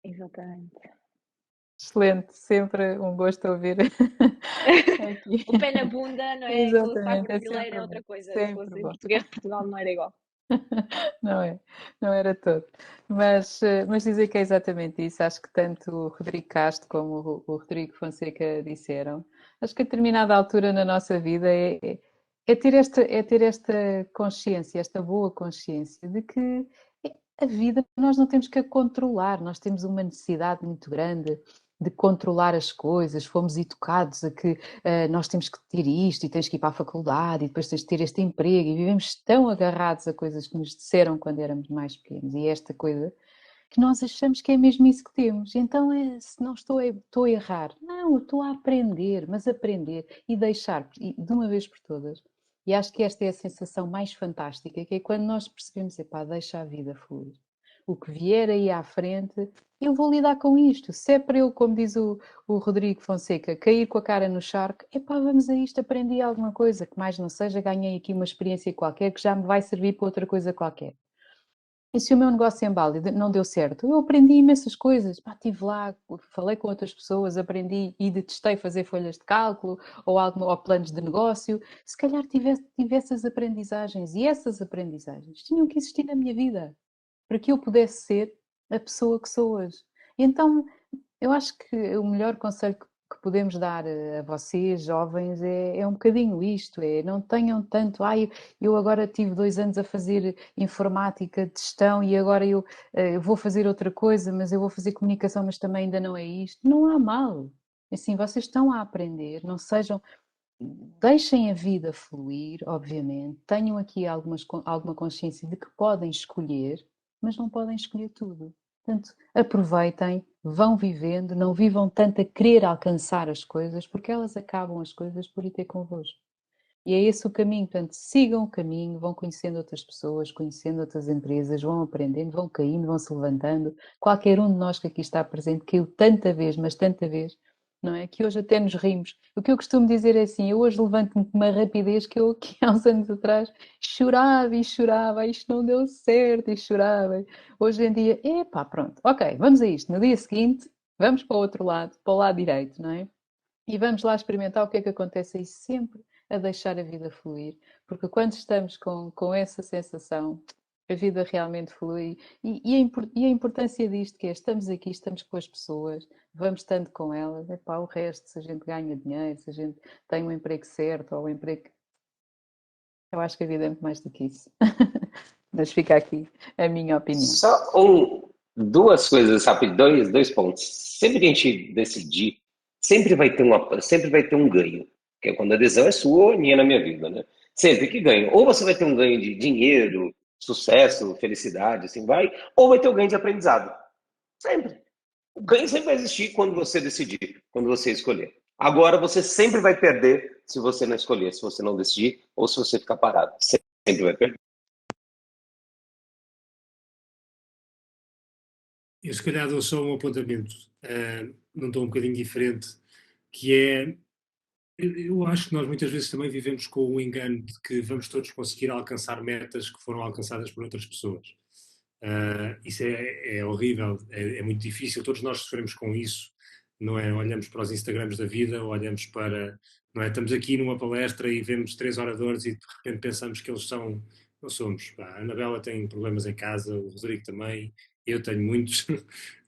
Exatamente. Excelente, sempre um gosto ouvir aqui. O pé na bunda, não é? Com o sotaque Exatamente, é brasileiro é sempre outra bom, coisa. Se sempre fosse em bom. português de Portugal, não era igual. Não é, não era todo. Mas dizer que é exatamente isso, acho que tanto o Rodrigo Castro como o Rodrigo Fonseca disseram, acho que a determinada altura na nossa vida é ter esta consciência, esta boa consciência de que a vida nós não temos que a controlar, nós temos uma necessidade muito grande de controlar as coisas, fomos educados a que nós temos que ter isto e tens que ir para a faculdade e depois tens de ter este emprego e vivemos tão agarrados a coisas que nos disseram quando éramos mais pequenos e esta coisa que nós achamos que é mesmo isso que temos. Então, se não estou a errar, não, eu estou a aprender, mas aprender e deixar de uma vez por todas. E acho que esta é a sensação mais fantástica, que é quando nós percebemos, deixa a vida fluir. o que vier aí à frente, eu vou lidar com isto. Se é para eu, como diz o Rodrigo Fonseca, cair com a cara no charco, epá, vamos a isto, aprendi alguma coisa, que mais não seja, ganhei aqui uma experiência qualquer que já me vai servir para outra coisa qualquer. E se o meu negócio em Bali não deu certo, eu aprendi imensas coisas. Pá, estive lá, falei com outras pessoas, aprendi e detestei fazer folhas de cálculo ou planos de negócio. Se calhar tivesse essas aprendizagens, e essas aprendizagens tinham que existir na minha vida para que eu pudesse ser a pessoa que sou hoje. Então, eu acho que o melhor conselho que podemos dar a vocês, jovens, é um bocadinho isto, não tenham tanto, eu agora tive 2 anos a fazer informática de gestão e agora eu vou fazer outra coisa, mas eu vou fazer comunicação, mas também ainda não é isto. Não há mal. Assim, vocês estão a aprender, não sejam... Deixem a vida fluir, obviamente, tenham aqui alguma consciência de que podem escolher, mas não podem escolher tudo. Portanto, aproveitem, vão vivendo, não vivam tanto a querer alcançar as coisas, porque elas acabam as coisas por ir ter convosco. E é esse o caminho, portanto, sigam o caminho, vão conhecendo outras pessoas, conhecendo outras empresas, vão aprendendo, vão caindo, vão se levantando. Qualquer um de nós que aqui está presente caiu tanta vez, mas tanta vez, não é? Que hoje até nos rimos. O que eu costumo dizer é assim, eu hoje levanto-me com uma rapidez que eu aqui há uns anos atrás chorava e chorava, isto não deu certo e chorava. Hoje em dia, epá, pronto, ok, vamos a isto. No dia seguinte, vamos para o outro lado, para o lado direito, não é? E vamos lá experimentar o que é que acontece aí sempre a deixar a vida fluir, porque quando estamos com essa sensação, a vida realmente flui. E a importância disto que é, estamos aqui, estamos com as pessoas, vamos estando com elas, epá, o resto, se a gente ganha dinheiro, se a gente tem um emprego certo ou um emprego... Eu acho que a vida é muito mais do que isso. Mas fica aqui a minha opinião. Só duas coisas rápidas, dois pontos. Sempre que a gente decidir, sempre vai ter um ganho, que é quando a decisão é sua ou minha na minha vida, né? Sempre que ganho. Ou você vai ter um ganho de dinheiro, sucesso, felicidade, assim vai, ou vai ter um ganho de aprendizado. Sempre. O ganho sempre vai existir quando você decidir, quando você escolher. Agora você sempre vai perder se você não escolher, se você não decidir ou se você ficar parado. Sempre vai perder. Eu se calhar dou só um apontamento, num tom um bocadinho diferente, que é, eu acho que nós muitas vezes também vivemos com o engano de que vamos todos conseguir alcançar metas que foram alcançadas por outras pessoas. Isso é horrível, é muito difícil, todos nós sofremos com isso, não é? Olhamos para os Instagrams da vida, olhamos para, não é? Estamos aqui numa palestra e vemos 3 oradores e de repente pensamos que eles são, não somos. Pá, a Anabela tem problemas em casa, o Rodrigo também, eu tenho muitos,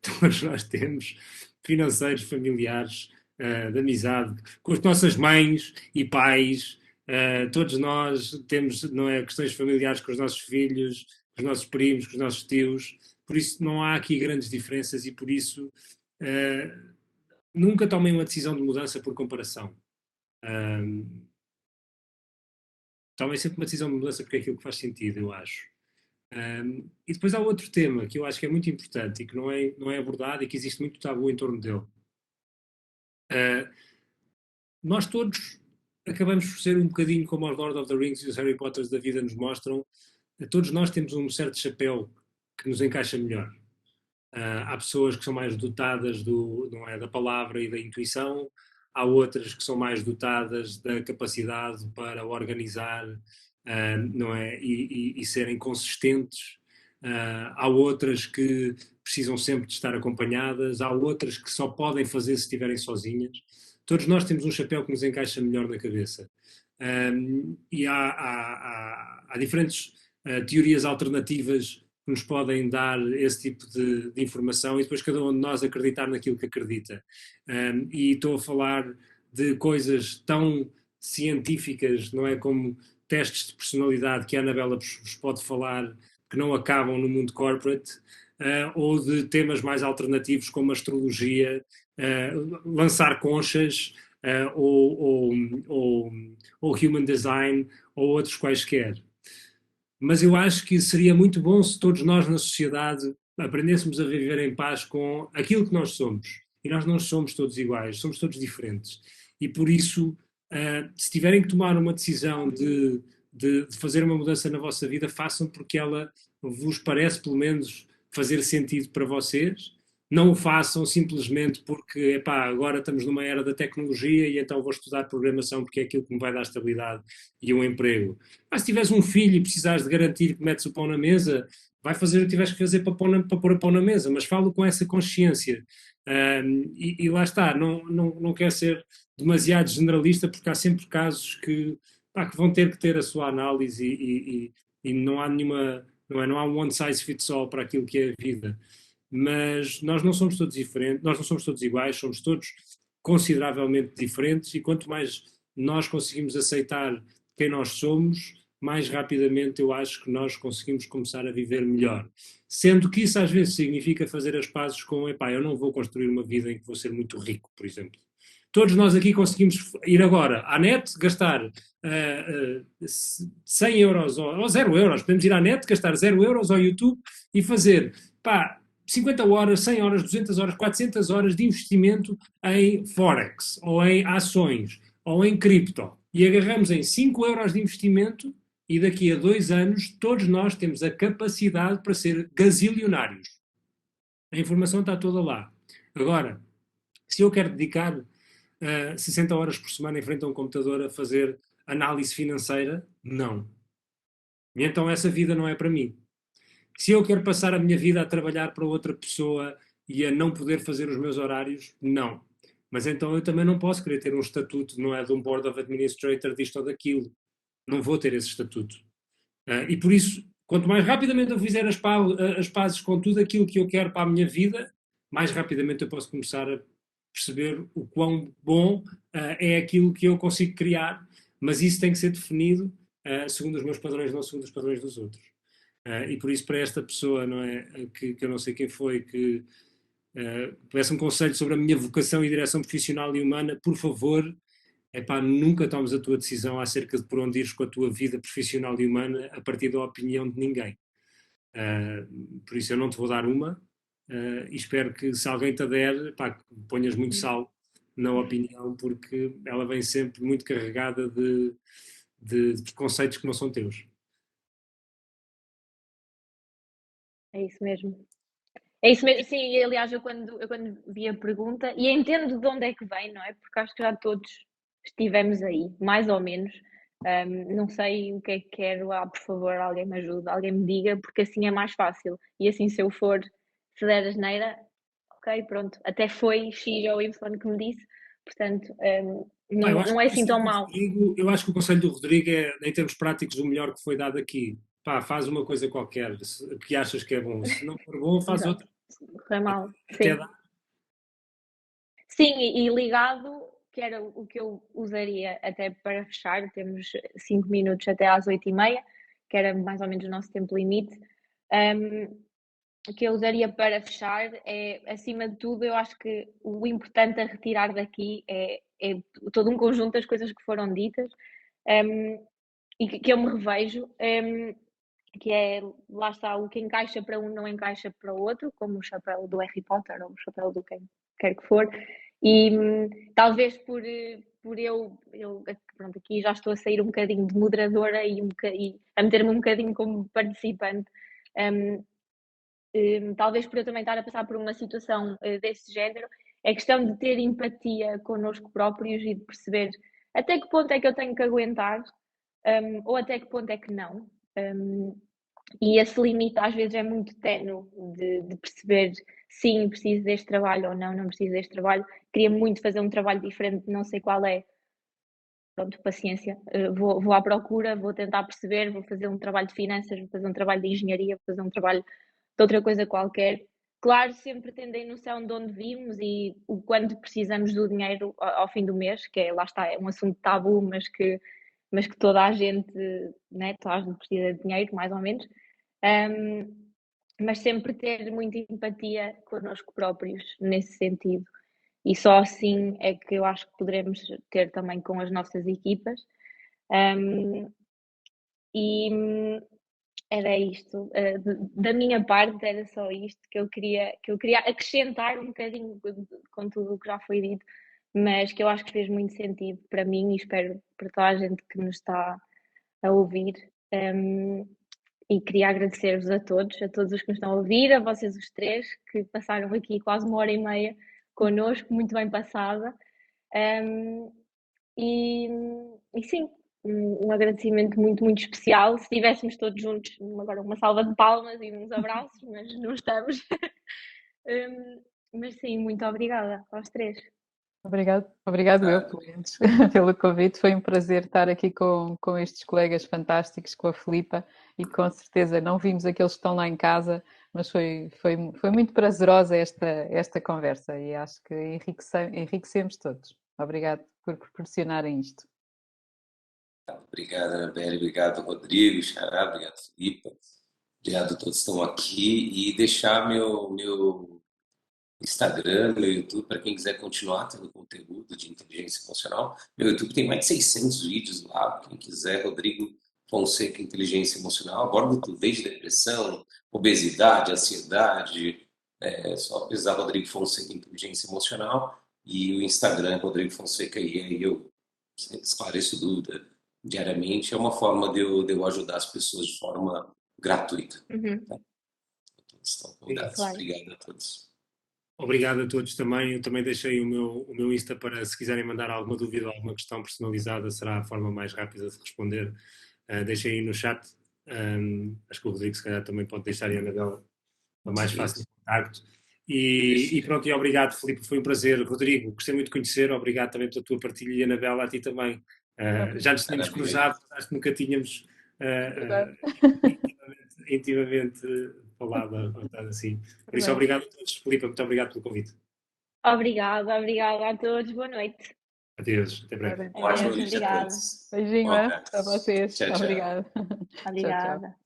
todos nós temos, financeiros, familiares, de amizade, com as nossas mães e pais, todos nós temos, não é, questões familiares com os nossos filhos, com os nossos primos, com os nossos tios, por isso não há aqui grandes diferenças e por isso nunca tomem uma decisão de mudança por comparação. Tomem sempre uma decisão de mudança porque é aquilo que faz sentido, eu acho. E depois há outro tema que eu acho que é muito importante e que não é abordado e que existe muito tabu em torno dele. Nós todos acabamos por ser um bocadinho como os Lord of the Rings e os Harry Potters da vida nos mostram. Todos nós temos um certo chapéu que nos encaixa melhor. Há pessoas que são mais dotadas não é, da palavra e da intuição, há outras que são mais dotadas da capacidade para organizar, não é, e serem consistentes. Há outras que precisam sempre de estar acompanhadas, há outras que só podem fazer se estiverem sozinhas. Todos nós temos um chapéu que nos encaixa melhor na cabeça. E há diferentes teorias alternativas que nos podem dar esse tipo de informação e depois cada um de nós acreditar naquilo que acredita. E estou a falar de coisas tão científicas, não é, como testes de personalidade que a Anabela vos pode falar, que não acabam no mundo corporate, ou de temas mais alternativos como astrologia, lançar conchas, ou human design, ou outros quaisquer. Mas eu acho que seria muito bom se todos nós na sociedade aprendêssemos a viver em paz com aquilo que nós somos. E nós não somos todos iguais, somos todos diferentes. E por isso, se tiverem que tomar uma decisão de fazer uma mudança na vossa vida, façam porque ela vos parece, pelo menos, fazer sentido para vocês. Não o façam simplesmente porque, epá, agora estamos numa era da tecnologia e então vou estudar programação porque é aquilo que me vai dar estabilidade e um emprego. Mas se tiveres um filho e precisares de garantir que metes o pão na mesa, vai fazer o que tiveres que fazer para pôr o pão na mesa, mas falo com essa consciência. E lá está, não quero ser demasiado generalista porque há sempre casos que vão ter que ter a sua análise e não há nenhuma, não há um one size fits all para aquilo que é a vida. Mas nós não somos todos diferentes, nós não somos todos iguais, somos todos consideravelmente diferentes e quanto mais nós conseguimos aceitar quem nós somos, mais rapidamente eu acho que nós conseguimos começar a viver melhor. Sendo que isso às vezes significa fazer as pazes com, epá, eu não vou construir uma vida em que vou ser muito rico, por exemplo. Todos nós aqui conseguimos ir agora à net, gastar 100 euros ou 0 euros. Podemos ir à net, gastar 0 euros ao YouTube e fazer, pá, 50 horas, 100 horas, 200 horas, 400 horas de investimento em Forex, ou em ações, ou em cripto. E agarramos em 5 euros de investimento e daqui a 2 anos todos nós temos a capacidade para ser gazilionários. A informação está toda lá. Agora, se eu quero dedicar 60 horas por semana em frente a um computador a fazer análise financeira, não. E então essa vida não é para mim. Se eu quero passar a minha vida a trabalhar para outra pessoa e a não poder fazer os meus horários, não. Mas então eu também não posso querer ter um estatuto, não é, de um Board of Administrator disto ou daquilo. Não vou ter esse estatuto. E por isso, quanto mais rapidamente eu fizer as pazes com tudo aquilo que eu quero para a minha vida, mais rapidamente eu posso começar a perceber o quão bom é aquilo que eu consigo criar, mas isso tem que ser definido segundo os meus padrões, não segundo os padrões dos outros. E por isso, para esta pessoa, não é, que eu não sei quem foi, que peço um conselho sobre a minha vocação e direção profissional e humana, por favor, nunca tomes a tua decisão acerca de por onde ires com a tua vida profissional e humana a partir da opinião de ninguém. Por isso eu não te vou dar uma e espero que se alguém te der, que ponhas muito sal na opinião, porque ela vem sempre muito carregada de preconceitos que não são teus. É isso mesmo. É isso mesmo, sim, e, aliás, eu quando vi a pergunta, e entendo de onde é que vem, não é? Porque acho que já todos estivemos aí, mais ou menos. Não sei o que é que quero, por favor, alguém me ajude, alguém me diga, porque assim é mais fácil. E assim, se eu for, se der asneira, ok, pronto, até foi X ou Y que me disse, portanto, não é assim tão mau. Eu acho que o conselho do Rodrigo é, em termos práticos, o melhor que foi dado aqui. Faz uma coisa qualquer que achas que é bom. Se não for bom, faz outra. Foi mal, Até sim. Sim, e ligado, que era o que eu usaria até para fechar, temos 5 minutos até às 8h30, que era mais ou menos o nosso tempo limite. O que eu usaria para fechar é, acima de tudo, eu acho que o importante a retirar daqui é todo um conjunto das coisas que foram ditas e que eu me revejo, que é, lá está, o que encaixa para um não encaixa para o outro, como o chapéu do Harry Potter ou o chapéu do quem quer que for. E talvez por eu pronto, aqui já estou a sair um bocadinho de moderadora e a meter-me um bocadinho como participante. Talvez por eu também estar a passar por uma situação desse género, é questão de ter empatia connosco próprios e de perceber até que ponto é que eu tenho que aguentar ou até que ponto é que não. E esse limite às vezes é muito ténue de perceber sim, preciso deste trabalho ou não preciso deste trabalho. Queria muito fazer um trabalho diferente, não sei qual é. Pronto, paciência. Vou à procura, vou tentar perceber, vou fazer um trabalho de finanças, vou fazer um trabalho de engenharia, vou fazer um trabalho de outra coisa qualquer. Claro, sempre tendo a noção de onde vimos e o quanto precisamos do dinheiro ao fim do mês, que é, lá está, é um assunto tabu, mas que toda a gente, né, toda a gente precisa de dinheiro, mais ou menos. Mas sempre ter muita empatia connosco próprios nesse sentido. E só assim é que eu acho que poderemos ter também com as nossas equipas. E era isto. Da minha parte era só isto que eu queria acrescentar um bocadinho com tudo o que já foi dito, mas que eu acho que fez muito sentido para mim e espero para toda a gente que nos está a ouvir. E queria agradecer-vos a todos os que nos estão a ouvir, a vocês os três, que passaram aqui quase 1h30 connosco, muito bem passada. E sim, um agradecimento muito, muito especial. Se estivéssemos todos juntos, agora uma salva de palmas e uns abraços, mas não estamos. Mas sim, muito obrigada aos três. Obrigado eu pelo convite. Foi um prazer estar aqui com estes colegas fantásticos, com a Filipa, e com certeza não vimos aqueles que estão lá em casa, mas foi muito prazerosa esta conversa e acho que enriquecemos todos. Obrigado por proporcionarem isto. Obrigado, Anabelle, obrigado, Rodrigo, Xará, obrigado, Filipa, obrigado a todos que estão aqui, e deixar meu Instagram, meu YouTube, para quem quiser continuar tendo conteúdo de inteligência emocional. Meu YouTube tem mais de 600 vídeos lá, quem quiser, Rodrigo Fonseca, inteligência emocional, abordo tudo, desde depressão, obesidade, ansiedade, só pesquisar Rodrigo Fonseca, inteligência emocional, e o Instagram, Rodrigo Fonseca, e aí eu esclareço dúvida diariamente, é uma forma de eu ajudar as pessoas de forma gratuita. Tá? Todos estão convidados. Claro. Obrigado a todos. Obrigado a todos também. Eu também deixei o meu Insta para, se quiserem mandar alguma dúvida ou alguma questão personalizada, será a forma mais rápida de responder. Deixei aí no chat. Acho que o Rodrigo, se calhar, também pode deixar aí a Anabela para mais fácil de contacto. E pronto, e obrigado, Filipe, foi um prazer. Rodrigo, gostei muito de conhecer, obrigado também pela tua partilha, e Anabela, a ti também. Já nos tínhamos cruzado, acho que nunca tínhamos intimamente falado, assim. Por isso, obrigado a todos. Filipe, muito obrigado pelo convite. Obrigada a todos. Boa noite. Adeus, até breve. Um ótimo Adeus, noite a obrigada. todos. Beijinho Um abraço. a vocês. Tchau, tchau. Obrigada. Obrigada. Tchau, tchau.